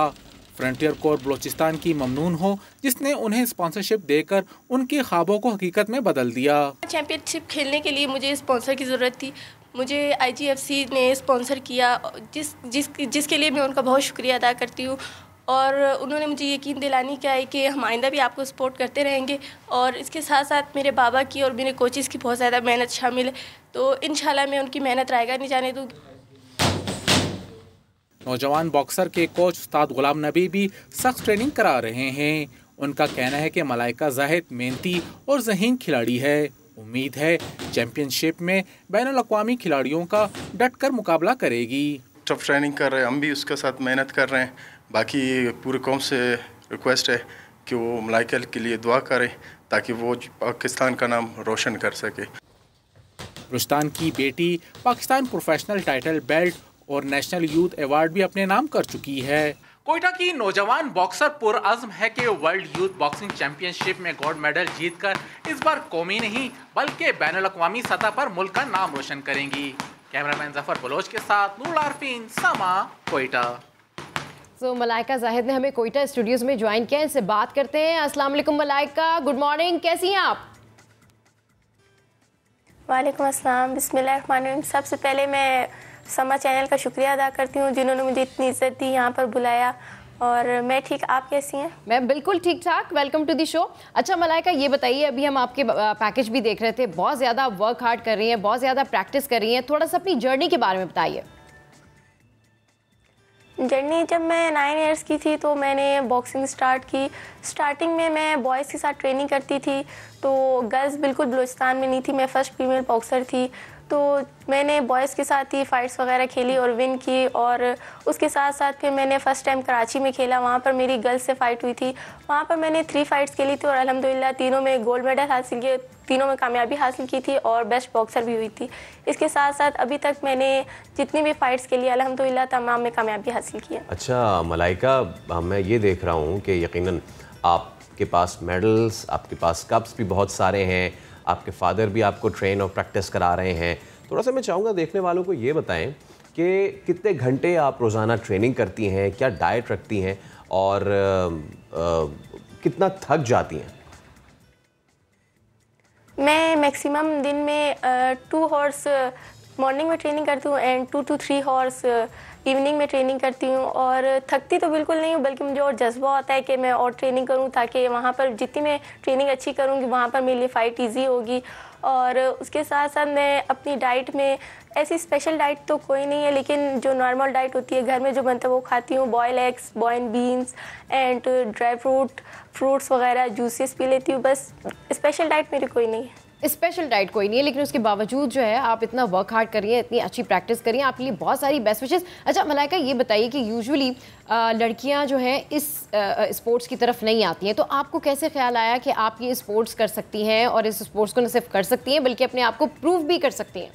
S10: फ्रंटियर कोर बलोचिस्तान की ममनून हो, जिसने उन्हें स्पॉन्सरशिप देकर उनके ख्वाबों को हकीकत में बदल दिया।
S11: चैंपियनशिप खेलने के लिए मुझे स्पॉन्सर की ज़रूरत थी। मुझे IGFC ने स्पॉन्सर किया, जिसके लिए मैं उनका बहुत शुक्रिया अदा करती हूँ। और उन्होंने मुझे यकीन दिलानी क्या है कि हम आइंदा भी आपको सपोर्ट करते रहेंगे। और इसके साथ साथ मेरे बाबा की और मेरे कोचेज़ की बहुत ज़्यादा मेहनत शामिल है, तो इंशाल्लाह मैं उनकी मेहनत रायगा नहीं जाने दूँगी।
S10: नौजवान बॉक्सर के कोच उस्ताद गुलाम नबी भी सख्त ट्रेनिंग करा रहे हैं। उनका कहना है कि मलाइका जाहिद मेहनती और ज़हीन खिलाड़ी है। उम्मीद है चैंपियनशिप में बैनुल अक़वामी खिलाड़ियों का डट कर मुकाबला करेगी।
S12: टफ ट्रेनिंग कर रहे हैं, हम भी उसके साथ मेहनत कर रहे हैं। बाकी पूरे कौम से रिक्वेस्ट है कि वो मलाइका के लिए दुआ करें ताकि वो पाकिस्तान का नाम रोशन कर सके।
S10: रुस्तान की बेटी पाकिस्तान प्रोफेशनल टाइटल बेल्ट और नेशनल यूथ अवार्ड भी अपने नाम कर चुकी है। कोयटा की नौजवान बॉक्सर पुरअज़्म है कि वर्ल्ड यूथ बॉक्सिंग चैंपियनशिप में गोल्ड मेडल जीतकर इस बार कौमी नहीं बल्कि बैनुल अक़वामी सतह पर मुल्क का नाम रोशन करेंगी। कैमरामैन जफर बलोच के साथ नूर आरफीन, समा, कोयटा।
S1: मलाइका जाहिद ने हमें कोयटा स्टूडियोज में ज्वाइन किया, इनसे बात करते हैं। अस्सलाम वालेकुम मलाइका, गुड मॉर्निंग, कैसी हैं आप?
S11: वालेकुम अस्सलाम, बिस्मिल्लाहिर्रहमानिर्रहीम। सबसे पहले मैं समा चैनल का शुक्रिया अदा करती हूँ जिन्होंने मुझे इतनी इज्जत दी, यहाँ पर बुलाया। और मैं ठीक, आप कैसी हैं?
S1: मैं बिल्कुल ठीक ठाक, वेलकम टू दी शो। अच्छा मलाइका, ये बताइए, अभी हम आपके पैकेज भी देख रहे थे, बहुत ज़्यादा वर्क हार्ड कर रही हैं, बहुत ज़्यादा प्रैक्टिस कर रही हैं, थोड़ा सा अपनी जर्नी के बारे में बताइए।
S11: जर्नी जब मैं 9 इयर्स की थी तो मैंने बॉक्सिंग स्टार्ट की। स्टार्टिंग में मैं बॉयज़ के साथ ट्रेनिंग करती थी, तो गर्ल्स बिल्कुल बलूचिस्तान में नहीं थी। मैं फ़र्स्ट फीमेल बॉक्सर थी, तो मैंने बॉयज़ के साथ ही फ़ाइट्स वगैरह खेली और विन की। और उसके साथ साथ फिर मैंने फ़र्स्ट टाइम कराची में खेला, वहाँ पर मेरी गर्ल्स से फ़ाइट हुई थी। वहाँ पर मैंने 3 फाइट्स खेली थी और अल्हम्दुलिल्लाह तीनों में गोल्ड मेडल हासिल किए, तीनों में कामयाबी हासिल की थी और बेस्ट बॉक्सर भी हुई थी। इसके साथ साथ अभी तक मैंने जितनी भी फ़ाइट्स के लिए अल्हम्दुलिल्लाह तमाम में कामयाबी हासिल की है।
S7: अच्छा मलाइका, मैं ये देख रहा हूँ कि यकीनन आपके पास मेडल्स, आपके पास कप्स भी बहुत सारे हैं, आपके फादर भी आपको ट्रेन और प्रैक्टिस करा रहे हैं। थोड़ा सा मैं चाहूँगा देखने वालों को ये बताएं कि कितने घंटे आप रोज़ाना ट्रेनिंग करती हैं, क्या डाइट रखती हैं और कितना थक जाती हैं?
S11: मैं मैक्सिमम दिन में 2 हॉर्स मॉर्निंग में ट्रेनिंग करती हूँ एंड 2 to 3 हॉर्स इवनिंग में ट्रेनिंग करती हूँ। और थकती तो बिल्कुल नहीं हूँ, बल्कि मुझे और जज्बा होता है कि मैं और ट्रेनिंग करूँ, ताकि वहाँ पर जितनी मैं ट्रेनिंग अच्छी करूँगी वहाँ पर मेरे लिए फ़ाइट ईजी होगी। और उसके साथ साथ मैं अपनी डाइट में, ऐसी स्पेशल डाइट तो कोई नहीं है, लेकिन जो नॉर्मल डाइट होती है घर में जो बनता है वो खाती हूँ। Boil eggs, boil beans and dry fruits वगैरह, जूसेस पी लेती हूँ। बस स्पेशल डाइट मेरी कोई नहीं है।
S1: स्पेशल डाइट कोई नहीं है, लेकिन उसके बावजूद जो है आप इतना वर्क हार्ड करिए, इतनी अच्छी प्रैक्टिस करिए, आपके लिए बहुत सारी बेस्ट विशेस। अच्छा मलाइका, ये बताइए कि यूजुअली लड़कियां जो हैं इस स्पोर्ट्स की तरफ नहीं आती हैं, तो आपको कैसे ख्याल आया कि आप ये स्पोर्ट्स कर सकती हैं और इस स्पोर्ट्स को न सिर्फ कर सकती हैं बल्कि अपने आप को प्रूव भी कर सकती हैं?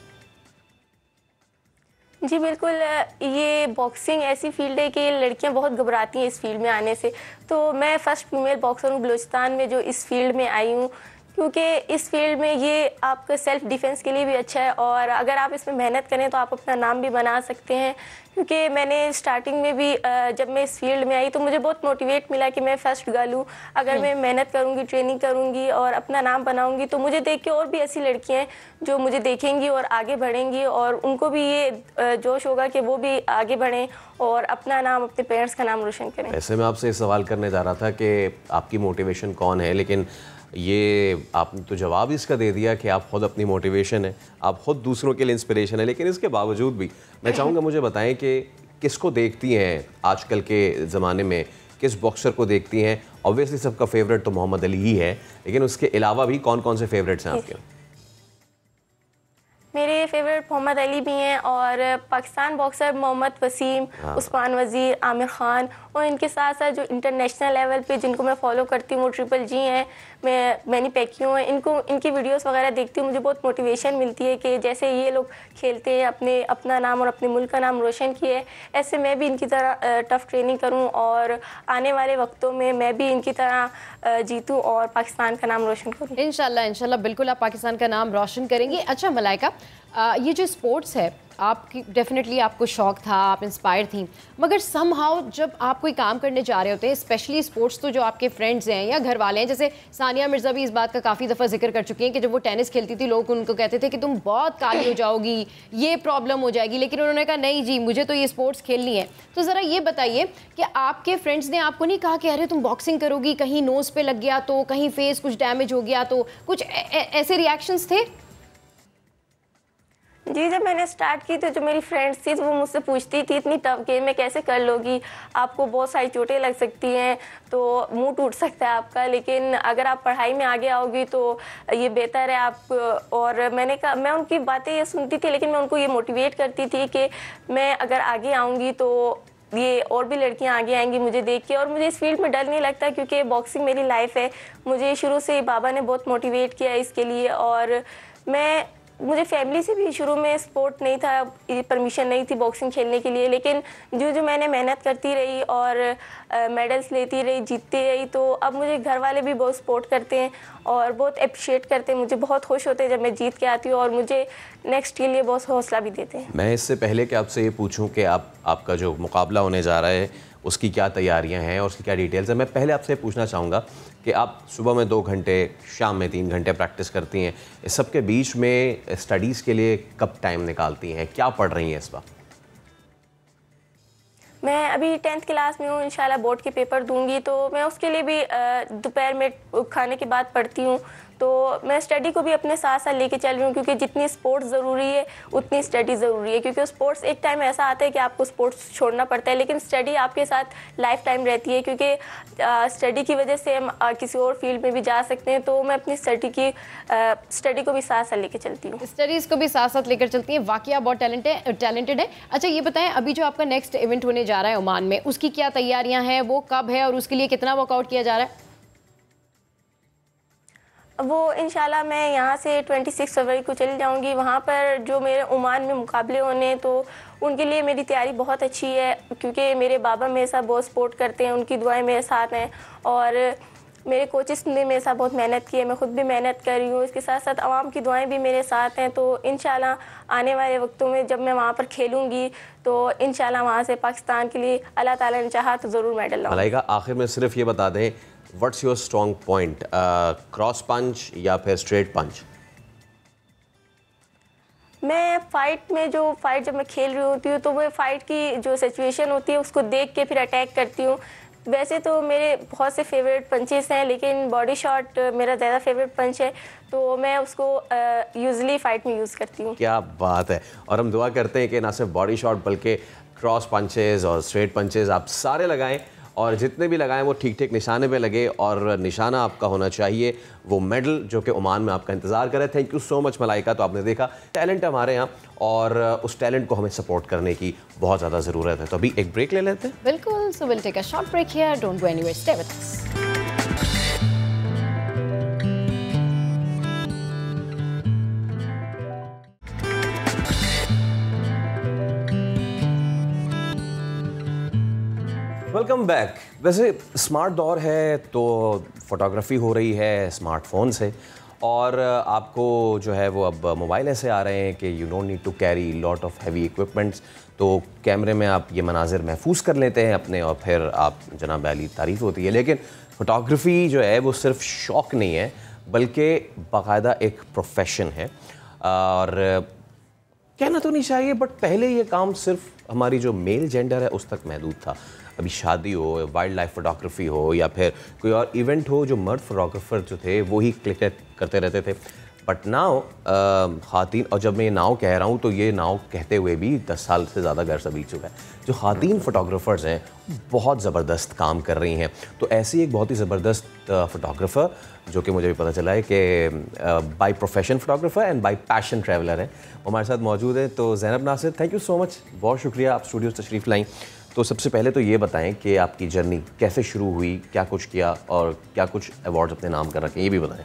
S11: जी बिल्कुल, ये बॉक्सिंग ऐसी फील्ड है कि लड़कियां बहुत घबराती हैं इस फील्ड में आने से। तो मैं फ़र्स्ट फीमेल बॉक्सर हूँ बलूचिस्तान में जो इस फील्ड में आई हूँ। क्योंकि इस फील्ड में ये आपका सेल्फ डिफेंस के लिए भी अच्छा है और अगर आप इसमें मेहनत करें तो आप अपना नाम भी बना सकते हैं। क्योंकि मैंने स्टार्टिंग में भी जब मैं इस फील्ड में आई तो मुझे बहुत मोटिवेट मिला कि मैं फर्स्ट गर्ल हूँ, अगर मैं मेहनत करूँगी, ट्रेनिंग करूँगी और अपना नाम बनाऊँगी तो मुझे देख के और भी ऐसी लड़कियाँ हैं जो मुझे देखेंगी और आगे बढ़ेंगी और उनको भी ये जोश होगा कि वो भी आगे बढ़ें और अपना नाम, अपने पेरेंट्स का नाम रोशन करें।
S7: ऐसे मैं आपसे सवाल करने जा रहा था कि आपकी मोटिवेशन कौन है, लेकिन ये आपने तो जवाब इसका दे दिया कि आप खुद अपनी मोटिवेशन है, आप खुद दूसरों के लिए इंस्पिरेशन है। लेकिन इसके बावजूद भी मैं चाहूँगा मुझे बताएं कि किसको देखती हैं आजकल के ज़माने में, किस बॉक्सर को देखती हैं? ऑब्वियसली सबका फेवरेट तो मोहम्मद अली ही है, लेकिन उसके अलावा भी कौन कौन से फेवरेट्स हैं आपके?
S11: मेरे फेवरेट मोहम्मद अली भी हैं और पाकिस्तान बॉक्सर मोहम्मद वसीम, उस्मान वजीर, आमिर खान और इनके साथ साथ जो इंटरनेशनल लेवल पे जिनको मैं फॉलो करती हूँ वो ट्रिपल जी हैं, मैनी पैक्यूं हैं। इनकी वीडियोस वगैरह देखती हूँ, मुझे बहुत मोटिवेशन मिलती है कि जैसे ये लोग खेलते हैं, अपना नाम और अपने मुल्क का नाम रोशन किया है, ऐसे मैं भी इनकी तरह टफ़ ट्रेनिंग करूँ और आने वाले वक्तों में मैं भी इनकी तरह जीतूँ और पाकिस्तान का नाम रोशन करूँ।
S1: इंशाल्लाह बिल्कुल आप पाकिस्तान का नाम रोशन करेंगी। अच्छा मलाइका, ये जो स्पोर्ट्स है आपकी डेफिनेटली आपको शौक था, आप इंस्पायर थी, मगर समहाउ जब आप कोई काम करने जा रहे होते हैं, स्पेशली स्पोर्ट्स, तो जो आपके फ्रेंड्स हैं या घर वाले हैं, जैसे सानिया मिर्ज़ा भी इस बात का काफ़ी दफ़ा जिक्र कर चुकी हैं कि जब वो टेनिस खेलती थी लोग उनको कहते थे कि तुम बहुत काली हो जाओगी, ये प्रॉब्लम हो जाएगी, लेकिन उन्होंने कहा नहीं जी मुझे तो ये स्पोर्ट्स खेलनी है। तो ज़रा ये बताइए कि आपके फ्रेंड्स ने आपको नहीं कहा कि अरे तुम बॉक्सिंग करोगी, कहीं नोज़ पे लग गया तो, कहीं फेस कुछ डैमेज हो गया तो, कुछ ऐसे रिएक्शंस थे?
S11: जी, जब मैंने स्टार्ट की तो जो मेरी फ्रेंड्स थी तो वो मुझसे पूछती थी इतनी टफ गेम में कैसे कर लोगी, आपको बहुत सारी चोटें लग सकती हैं, तो मुंह टूट सकता है आपका, लेकिन अगर आप पढ़ाई में आगे आओगी तो ये बेहतर है आप। और मैंने कहा, मैं उनकी बातें ये सुनती थी लेकिन मैं उनको ये मोटिवेट करती थी कि मैं अगर आगे आऊँगी तो ये और भी लड़कियां आगे आएंगी मुझे देख के, और मुझे इस फील्ड में डर नहीं लगता क्योंकि बॉक्सिंग मेरी लाइफ है। मुझे शुरू से बाबा ने बहुत मोटिवेट किया इसके लिए और मुझे फैमिली से भी शुरू में सपोर्ट नहीं था, परमिशन नहीं थी बॉक्सिंग खेलने के लिए, लेकिन जो मैंने मेहनत करती रही और मेडल्स लेती रही, जीतती रही, तो अब मुझे घर वाले भी बहुत सपोर्ट करते हैं और बहुत अप्रिशिएट करते हैं। मुझे बहुत खुश होते हैं जब मैं जीत के आती हूँ और मुझे नेक्स्ट के लिए बहुत हौसला भी देते हैं।
S7: मैं इससे पहले कि आपसे ये पूछूं कि आपका जो मुकाबला होने जा रहा है उसकी क्या तैयारियां हैं और उसकी क्या डिटेल्स हैं, मैं पहले आपसे पूछना चाहूँगा कि आप सुबह में 2 घंटे, शाम में 3 घंटे प्रैक्टिस करती हैं, इस सब के बीच में स्टडीज़ के लिए कब टाइम निकालती हैं, क्या पढ़ रही हैं इस वक्त?
S11: मैं अभी 10th क्लास में हूँ, इंशाल्लाह बोर्ड के पेपर दूंगी, तो मैं उसके लिए भी दोपहर में खाने के बाद पढ़ती हूँ। तो मैं स्टडी को भी अपने साथ साथ लेके चल रही हूँ क्योंकि जितनी स्पोर्ट्स ज़रूरी है उतनी स्टडी ज़रूरी है, क्योंकि स्पोर्ट्स एक टाइम ऐसा आता है कि आपको स्पोर्ट्स छोड़ना पड़ता है, लेकिन स्टडी आपके साथ लाइफ टाइम रहती है, क्योंकि स्टडी की वजह से हम किसी और फील्ड में भी जा सकते हैं। तो मैं अपनी स्टडी को भी साथ साथ लेकर चलती हूँ।
S1: स्टडीज़ को भी साथ साथ लेकर चलती हैं, वाकई बहुत टैलेंटेड है। अच्छा ये बताएं, अभी जो आपका नेक्स्ट इवेंट होने जा रहा है ओमान में, उसकी क्या तैयारियाँ हैं, वो कब है और उसके लिए कितना वर्कआउट किया जा रहा है?
S11: वो इंशाल्लाह मैं यहाँ से 26 फरवरी को चली जाऊँगी। वहाँ पर जो मेरे ओमान में मुकाबले होने, तो उनके लिए मेरी तैयारी बहुत अच्छी है क्योंकि मेरे बाबा मेरे साथ बहुत सपोर्ट करते हैं, उनकी दुआएं मेरे साथ हैं और मेरे कोचेस ने मेरे साथ बहुत मेहनत की है, मैं खुद भी मेहनत कर रही हूँ, इसके साथ साथ आवाम की दुआएं भी मेरे साथ हैं। तो इंशाल्लाह आने वाले वक्तों में जब मैं वहाँ पर खेलूँगी तो इंशाल्लाह वहाँ से पाकिस्तान के लिए अल्लाह ताला ने चाहा तो ज़रूर मेडल लाऊंगी।
S7: मलाइका, आखिर में सिर्फ ये बता दें, what's your strong point, cross punch या फिर स्ट्रेट पंच?
S11: मैं फाइट जब मैं खेल रही होती हूँ तो वो फाइट की जो सिचुएशन होती है उसको देख के फिर अटैक करती हूँ। वैसे तो मेरे बहुत से फेवरेट पंचेस हैं, लेकिन बॉडी शॉट मेरा ज़्यादा फेवरेट पंच है, तो मैं उसको यूजुअली फ़ाइट में यूज़ करती हूँ।
S7: क्या बात है। और हम दुआ करते हैं कि ना सिर्फ बॉडी शॉट बल्कि क्रॉस पंचेस और स्ट्रेट पंचेस आप सारे लगाएं और जितने भी लगाएं वो ठीक ठीक निशाने पे लगे और निशाना आपका होना चाहिए वो मेडल जो कि ओमान में आपका इंतज़ार करे। Thank you so much Malaika. तो आपने देखा टैलेंट है हमारे यहाँ और उस टैलेंट को हमें सपोर्ट करने की बहुत ज़्यादा ज़रूरत है। तो अभी एक ब्रेक ले लेते हैं।
S1: बिल्कुल, so will take a short break here, don't go anywhere, stay with us.
S7: Welcome back. वैसे स्मार्ट दौर है तो फोटोग्राफी हो रही है स्मार्टफोन से और आपको जो है वो अब मोबाइल ऐसे आ रहे हैं कि you don't need to carry lot of heavy equipments, तो कैमरे में आप ये मनाजिर महफूज कर लेते हैं अपने और फिर आप जनाब अली तारीफ़ होती है। लेकिन फ़ोटोग्राफ़ी जो है वो सिर्फ शौक़ नहीं है बल्कि बाकायदा एक प्रोफेशन है। और कहना तो नहीं चाहिए बट पहले ये काम सिर्फ हमारी जो मेल जेंडर है उस तक महदूद था। अभी शादी हो, वाइल्ड लाइफ फोटोग्राफी हो या फिर कोई और इवेंट हो, जो मर्द फोटोग्राफर जो थे वो ही क्लिक करते रहते थे। बट नाउ ख़ातीन, और जब मैं ये नाव कह रहा हूँ तो ये नाव कहते हुए भी 10 साल से ज़्यादा गर्सा बीत चुका है। जो ख़ातीन फ़ोटोग्राफ़र्स हैं बहुत ज़बरदस्त काम कर रही हैं। तो ऐसी एक बहुत ही ज़बरदस्त फ़ोटोग्राफ़र जो कि मुझे भी पता चला है कि by profession photographer and by passion traveller है, वो हमारे साथ मौजूद है। तो Zainab Nasir, thank you so much, बहुत शुक्रिया आप स्टूडियो तशरीफ़ लाई। तो सबसे पहले तो ये बताएं कि आपकी जर्नी कैसे शुरू हुई, क्या कुछ किया और क्या कुछ अवार्ड्स अपने नाम कर रखे, ये भी बताएं।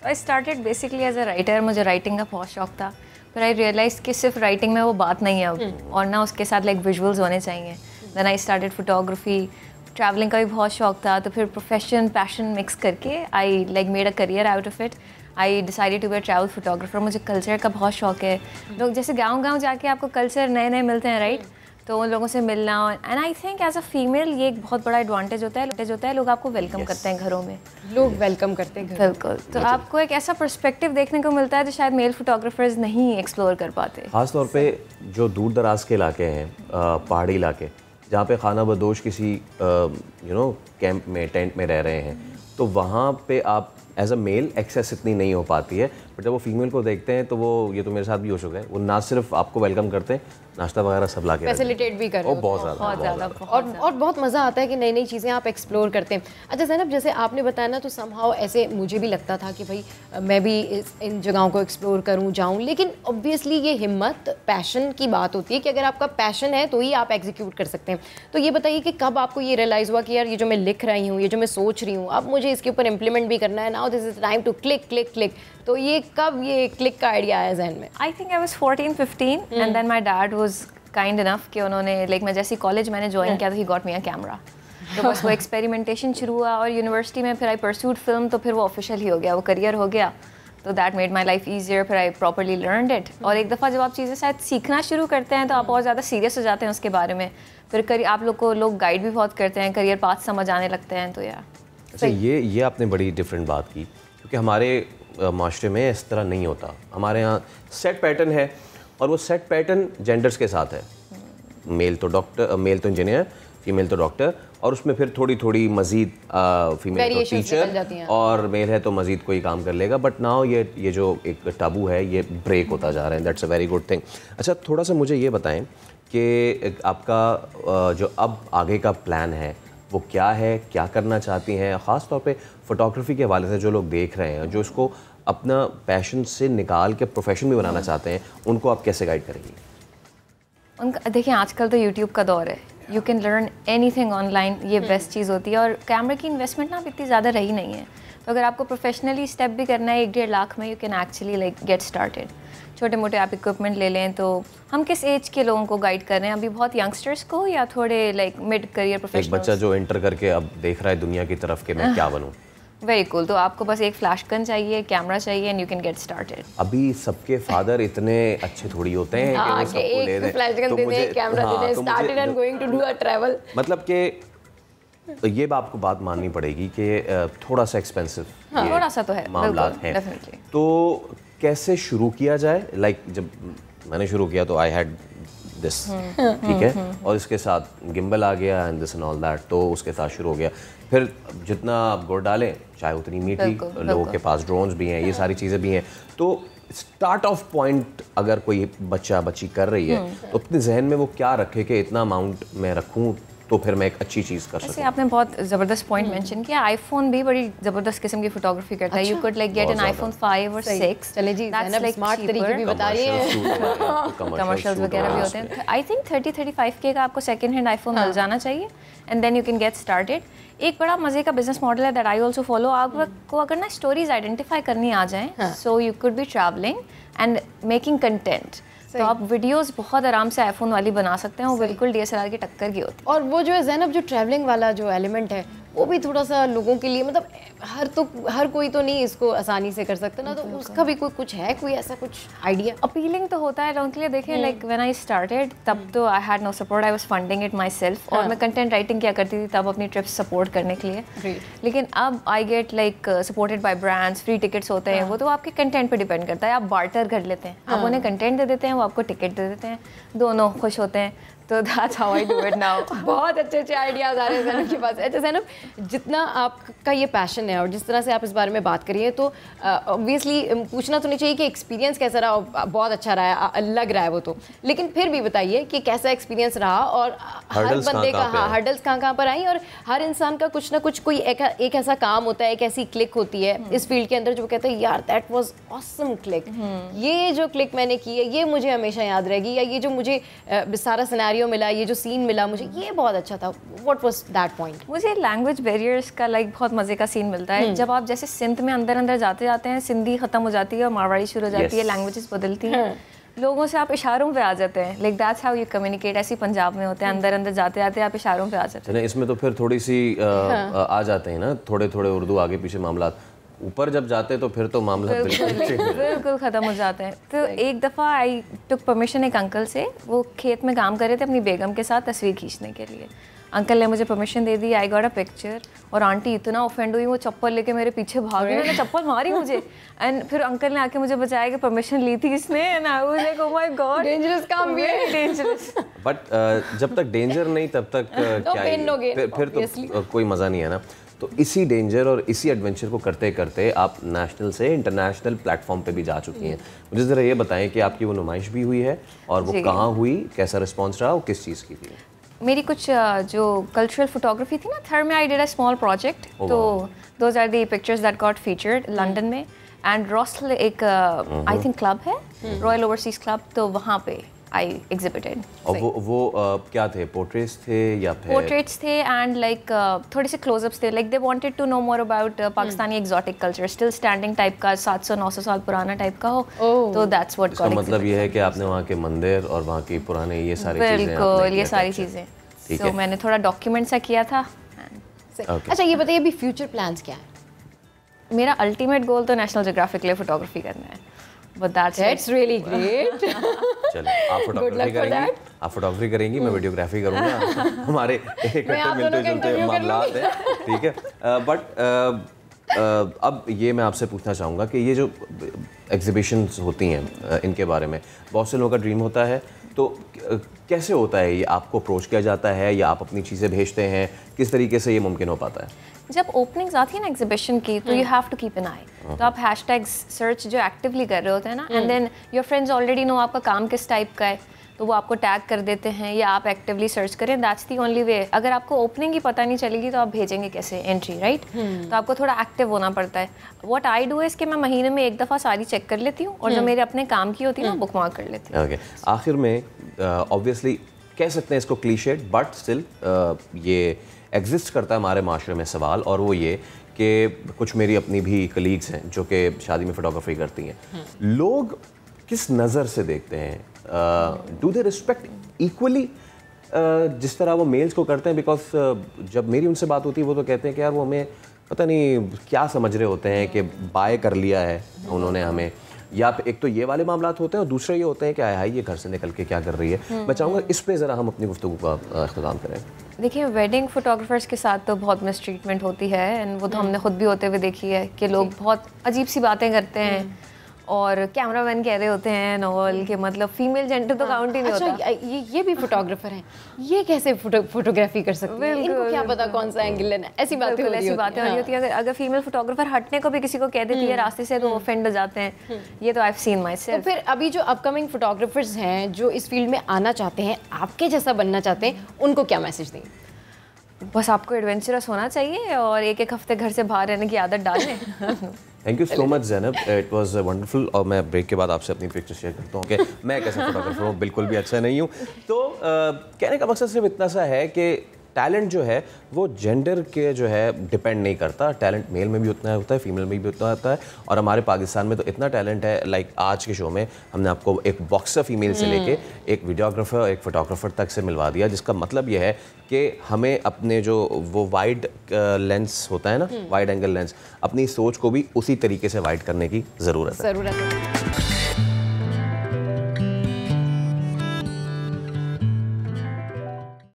S13: I started basically as a writer. मुझे राइटिंग का बहुत शौक था, पर आई रियलाइज़ कि सिर्फ राइटिंग में वो बात नहीं है और ना उसके साथ लाइक विजुअल्स होने चाहिए। Then I started photography. Travelling का भी बहुत शौक था, तो फिर प्रोफेशन पैशन मिक्स करके I like made a career out of it. I decided to be a travel photographer. मुझे कल्चर का बहुत शौक है। लोग जैसे गाँव जाके आपको कल्चर नए नए मिलते हैं, राइट? तो उन लोगों से मिलना, and I think as a female ये एक बहुत बड़ा एडवांटेज होता है, लोग आपको वेलकम करते हैं घरों में,
S1: लोग वेलकम करते हैं
S13: बिल्कुल। तो आपको एक ऐसा पर्सपेक्टिव देखने को मिलता है जो शायद मेल फोटोग्राफर्स नहीं एक्सप्लोर कर पाते।
S7: ख़ास तौर पे जो दूर दराज के इलाके हैं, पहाड़ी इलाके, जहाँ पे खाना बदोश किसी कैंप में, टेंट में रह रहे हैं, तो वहाँ पे आप एज अ मेल एक्सेस इतनी नहीं हो पाती है। बट जब वो फीमेल को देखते हैं तो वो, ये तो मेरे साथ भी हो चुका है, वो ना सिर्फ आपको वेलकम करते हैं, नाश्ता वगैरह सब ला के
S1: फैसिलिटेट भी कर रहे हो।
S7: बहुत ज़्यादा
S1: और बहुत मज़ा आता है कि नई नई चीज़ें आप एक्सप्लोर करते हैं। अच्छा ज़ैनब, जैसे आपने बताया ना, तो समहाउ ऐसे मुझे भी लगता था कि भाई मैं भी इन जगहों को एक्सप्लोर करूँ, जाऊँ, लेकिन ऑब्वियसली ये हिम्मत, पैशन की बात होती है कि अगर आपका पैशन है तो ही आप एग्जीक्यूट कर सकते हैं। तो ये बताइए कि कब आपको ये रियलाइज़ हुआ कि यार ये जो मैं लिख रही हूँ, ये जो मैं सोच रही हूँ, अब मुझे इसके ऊपर इम्प्लीमेंट भी करना है, now this is time to click. तो ये कब ये क्लिक का आइडिया आया जहन में?
S13: I think I was 14-15 and then my dad was kind enough कि उन्होंने लाइक मैं जैसे कॉलेज मैंने ज्वाइन किया तो he got me a camera. तो बस वो एक्सपेरिमेंटेशन शुरू हुआ और यूनिवर्सिटी में फिर आई परस्यूड फिल्म, तो फिर वो ऑफिशियल ही हो गया, वो करियर हो गया। तो that made my life easier. फिर आई प्रॉपरली लर्नड इट। और एक दफ़ा जब आप चीज़ें शायद सीखना शुरू करते हैं तो आप बहुत ज़्यादा सीरियस हो जाते हैं उसके बारे में। फिर आप लोग को लोग गाइड भी बहुत करते हैं, करियर पाथ समझ आने लगते हैं। तो यार
S7: अच्छा, ये आपने बड़ी डिफरेंट बात की, क्योंकि हमारे माशरे में इस तरह नहीं होता। हमारे यहाँ सेट पैटर्न है और वो सेट पैटर्न जेंडर्स के साथ है। मेल तो डॉक्टर, मेल तो इंजीनियर, फीमेल तो डॉक्टर, और उसमें फिर थोड़ी मज़ीद फीमेल तो टीचर, और मेल है तो मज़ीद कोई काम कर लेगा। बट नाउ ये जो एक टाबू है ये ब्रेक होता जा रहा है। That's a very good thing. अच्छा, थोड़ा सा मुझे ये बताएं कि आपका जो अब आगे का प्लान है वो क्या है, क्या करना चाहती हैं? ख़ास तौर पे फ़ोटोग्राफ़ी के हवाले से जो लोग देख रहे हैं, जो इसको अपना पैशन से निकाल के प्रोफेशन भी बनाना चाहते हैं, उनको आप कैसे गाइड करेंगी?
S13: उनका देखिए, आजकल तो यूट्यूब का दौर है, you can learn anything online, ये बेस्ट चीज़ होती है। और कैमरा की इन्वेस्टमेंट ना इतनी ज़्यादा रही नहीं है, तो अगर आपको प्रोफेशनली स्टेप भी करना है 1-1.5 लाख में, you can actually like get started. छोटे मोटे आप इक्विपमेंट ले लें। तो हम किस एज के लोगों को गाइड कर रहे हैं अभी? बहुत यंगस्टर्स को या थोड़े लाइक मिड करियर प्रोफेशनल्स?
S7: एक बच्चा जो एंटर करके अब देख रहा है दुनिया की तरफ कि मैं क्या बनूं।
S13: Very cool. तो आपको बस एक फ्लैश गन चाहिए, कैमरा चाहिए, and you can get started.
S7: अभी सबके फादर इतने अच्छे थोड़ी होते हैं कि वो सबको ले दें,
S1: फ्लैश गन दे दें, कैमरा दे दें, started and going to do a travel.
S7: मतलब कि ये आपको बात माननी पड़ेगी कि थोड़ा सा एक्सपेंसिव
S13: थोड़ा सा तो है,
S7: मामला है। तो कैसे शुरू किया जाए? लाइक जब मैंने शुरू किया तो आई हैड दिस, ठीक है, और इसके साथ गिम्बल आ गया and this and all that, तो उसके साथ शुरू हो गया। फिर जितना आप गुड़ डालें चाहे उतनी मीठी, लोगों के पास ड्रोन्स भी हैं, ये सारी चीज़ें भी हैं। तो स्टार्ट ऑफ पॉइंट अगर कोई बच्ची कर रही है तो अपने जहन में वो क्या रखे कि इतना अमाउंट मैं रखूँ तो फिर मैं एक अच्छी चीज़ कर सकूँ।
S13: आपने बहुत ज़बरदस्त पॉइंट मेंशन किया। आईफोन भी बड़ी ज़बरदस्त किस्म की फोटोग्राफी करता है। You could like get an iPhone 5 और 6।
S1: चले जी, स्मार्ट तरीके भी बता रही हैं,
S13: कमर्शियल्स वगैरह भी होते हैं। आई थिंक 30-35 के का आपको सेकंड हैंड आईफोन मिल जाना चाहिए, and then you can get started. एक बड़ा मज़े का बिजनेस मॉडल है दैट आई ऑल्सो फॉलो। आपको अगर ना स्टोरीज आइडेंटिफाई करनी आ जाए, so you could be travelling and making content, तो आप वीडियोस बहुत आराम से आईफोन वाली बना सकते हैं। वो बिल्कुल DSLR की टक्कर की होती है।
S1: और वो जो है ज़ैनब, जो ट्रैवलिंग वाला जो एलिमेंट है वो भी थोड़ा सा लोगों के लिए मतलब हर कोई तो नहीं इसको आसानी से कर सकता ना, तो उसका भी कुछ है, कोई ऐसा कुछ आइडिया?
S13: अपीलिंग तो होता है लोगों के लिए। देखिए लाइक व्हेन आई स्टार्टेड तब तो I had no support, I was funding it myself, और मैं कंटेंट राइटिंग क्या करती थी तब अपनी ट्रिप्स सपोर्ट करने के लिए। लेकिन अब I get like supported by brands, free tickets होते हैं, वो तो आपके कंटेंट पे डिपेंड करता है। आप बार्टर कर लेते हैं, आप उन्हें कंटेंट दे देते हैं, वो आपको टिकट दे देते हैं, दोनों खुश होते हैं। तो that's how I do it now.
S1: बहुत अच्छे आइडियाज़ आ रहे हैं ज़ैनब के पास। अच्छा ज़ैनब, जितना आपका ये पैशन है और जिस तरह से आप इस बारे में बात करिए, तो ऑब्वियसली पूछना तो नहीं चाहिए कि एक्सपीरियंस कैसा रहा, बहुत अच्छा रहा है लग रहा है वो तो, लेकिन फिर भी बताइए कि कैसा एक्सपीरियंस रहा और हर बंदे का हर्डल्स कहाँ पर आई, और हर इंसान का कुछ ना कुछ कोई एक ऐसा काम होता है, एक ऐसी क्लिक होती है इस फील्ड के अंदर जो कहते हैं यार दैट वाज ऑसम क्लिक, ये जो क्लिक मैंने की है ये मुझे हमेशा याद रहेगी, या ये जो मुझे सारा सिनेरियो मिला, ये जो सीन मिला मुझे, ये बहुत अच्छा था। What was that point?
S13: मुझे लैंग्वेज बैरियर्स का लाइक बहुत मजे का सीन मिलता है जब आप जैसे सिंध में अंदर जाते जाते हैं, सिंधी खत्म हो जाती है और मारवाड़ी शुरू हो जाती है, लैंग्वेजेस बदलती हैं, लोगों से आप इशारों पे आ जाते हैं, like that's how you communicate. ऐसी पंजाब में होते हैं, अंदर जाते जाते आप इशारों पे आ जाते हैं।
S7: इसमें तो फिर थोड़ी सी आ जाते हैं ना, थोड़े उर्दू आगे पीछे मामला, ऊपर जब जाते तो फिर तो मामला
S13: बिल्कुल ख़त्म हो जाते हैं। तो एक दफ़ा आई टुक परमिशन एक अंकल से, वो खेत में काम कर रहे थे अपनी बेगम के साथ तस्वीर खींचने के लिए। अंकल ने मुझे permission they the, I got a picture, और आंटी इतना ऑफेंड हुई, वो चप्पल लेके मेरे पीछे भाग गई, उन्होंने चप्पल मारी मुझे, एंड फिर अंकल ने आके मुझे बचाया कि परमिशन ली थी इसने, and I was like oh my God,
S1: dangerous काम भी है,
S13: डेंजरस।
S7: बट जब तक डेंजर नहीं तब तक क्या फिर तो कोई मज़ा नहीं है ना। तो इसी डेंजर और इसी एडवेंचर को करते करते आप नेशनल से इंटरनेशनल प्लेटफॉर्म पे भी जा चुकी हैं। मुझे ज़रा ये बताएं कि आपकी वो नुमाइश भी हुई है और वो कहाँ हुई, कैसा रिस्पॉन्स रहा और किस चीज़ की थी?
S13: मेरी कुछ जो कल्चरल फोटोग्राफी थी ना, थर्ड में I did a small project, तो those are the pictures that got featured London में, एंड रॉसल एक आई थिंक क्लब है, रॉयल ओवरसीज क्लब, तो वहाँ पे आई एग्जिबिटेड।
S7: और वो क्या थे, पोर्ट्रेट्स थे या फिर?
S13: पोर्ट्रेट्स थे एंड लाइक थोड़े से क्लोजअप्स थे, like they wanted to know more about Pakistani exotic culture, still standing type का, 700-900 साल पुराना टाइप का हो, तो दैट्स व्हाट गॉट।
S7: मतलब ये है कि आपने वहाँ के मंदिर और वहाँ की पुराने ये सारी चीज़ें,
S13: बिल्कुल ये सारी चीज़ें, तो मैंने थोड़ा डॉक्यूमेंट सा किया था।
S1: अच्छा ये बताइए अभी फ्यूचर प्लान्स क्या है?
S13: मेरा अल्टीमेट गोल तो नेशनल ज्योग्राफिक के लिए फोटोग्राफी करना है, but that's
S1: really great।
S7: चलो आप फोटोग्राफी करेंगी, मैं वीडियोग्राफी करूँगा, हमारे इकट्ठे मिलते जुलते मामलात हैं, ठीक है। बट अब ये मैं आपसे पूछना चाहूँगा कि ये जो एग्जीबिशंस होती हैं इनके बारे में बहुत से लोगों का ड्रीम होता है, तो कैसे होता है ये? आपको अप्रोच किया जाता है या आप अपनी चीज़ें भेजते हैं? किस तरीके से ये मुमकिन हो पाता है?
S13: जब ओपनिंग्स आती है ना एग्जीबिशन की, तो you have to keep an eye, तो आप हैशटैग्स सर्च जो एक्टिवली कर रहे होते हैं ना, and then your friends already know आपका काम किस टाइप का है, तो वो आपको टैग कर देते हैं या आप एक्टिवली सर्च करें, दैट्स दी ओनली वे। अगर आपको ओपनिंग ही पता नहीं चलेगी तो आप भेजेंगे कैसे एंट्री, राइट? तो आपको थोड़ा एक्टिव होना पड़ता है। व्हाट आई डू इज़ कि मैं महीने में एक दफ़ा सारी चेक कर लेती हूँ, और जो मेरे अपने काम की होती है ना बुक मार्क कर लेती हूँ।
S7: ओके, आखिर में ऑब्वियसली कह सकते हैं इसको क्लीशेड, बट स्टिल ये एग्जिस्ट करता है हमारे माशरे में सवाल, और वो ये कि कुछ मेरी अपनी भी कलीग्स हैं जो कि शादी में फ़ोटोग्राफी करती हैं, लोग किस नज़र से देखते हैं? डू दे रिस्पेक्ट इक्वली जिस तरह वो मेल्स को करते हैं? बिकॉज जब मेरी उनसे बात होती है वो तो कहते हैं कि यार वो हमें पता नहीं क्या समझ रहे होते हैं कि बाय कर लिया है उन्होंने हमें, या एक तो ये वाले मामलात होते हैं और दूसरे ये होते हैं कि आया ये घर से निकल के क्या कर रही है। मैं चाहूँगा इस पे ज़रा हम अपनी गुफ्तगू का इख्तिताम करें।
S13: देखिए वेडिंग फोटोग्राफर्स के साथ तो बहुत मिसट्रीटमेंट होती है, एंड वो तो हमने खुद भी होते हुए देखी है कि लोग बहुत अजीब सी बातें करते हैं, और कैमरामैन कह रहे होते हैं नॉवल के मतलब फीमेल जेंडर तो काउंट ही नहीं होता।
S1: ये भी फोटोग्राफर हैं, ये कैसे फोटोग्राफी कर सकते हैं? इनको क्या पता कौन सा एंगल लेना है? ऐसी बातें हो रही होती है।
S13: अगर फीमेल फोटोग्राफर हटने को भी किसी को कह देती है रास्ते से, तो वो ऑफेंड हो जाते हैं। ये तो I have seen my self.
S1: तो फिर अभी जो अपकमिंग फोटोग्राफर्स हैं जो इस फील्ड में आना चाहते हैं, आपके जैसा बनना चाहते हैं, उनको क्या मैसेज देंगे?
S13: बस आपको एडवेंचरस होना चाहिए और एक हफ्ते घर से बाहर रहने की आदत डालें।
S7: Thank you so much Zainab, it was wonderful. और मैं ब्रेक के बाद आपसे अपनी पिक्चर शेयर करता हूँ कि मैं कैसा फोटोग्राफर हूँ, बिल्कुल भी अच्छा नहीं हूँ। तो कहने का मकसद सिर्फ इतना सा है कि टैलेंट जो है वो जेंडर के जो है डिपेंड नहीं करता, टैलेंट मेल में भी उतना होता है, फीमेल में भी उतना होता है। और हमारे पाकिस्तान में तो इतना टैलेंट है, लाइक आज के शो में हमने आपको एक बॉक्सर फीमेल से लेके एक वीडियोग्राफर, एक फोटोग्राफर तक से मिलवा दिया, जिसका मतलब ये है कि हमें अपने जो वो वाइड लेंस होता है ना, वाइड एंगल लेंस, अपनी सोच को भी उसी तरीके से वाइड करने की ज़रूरत है।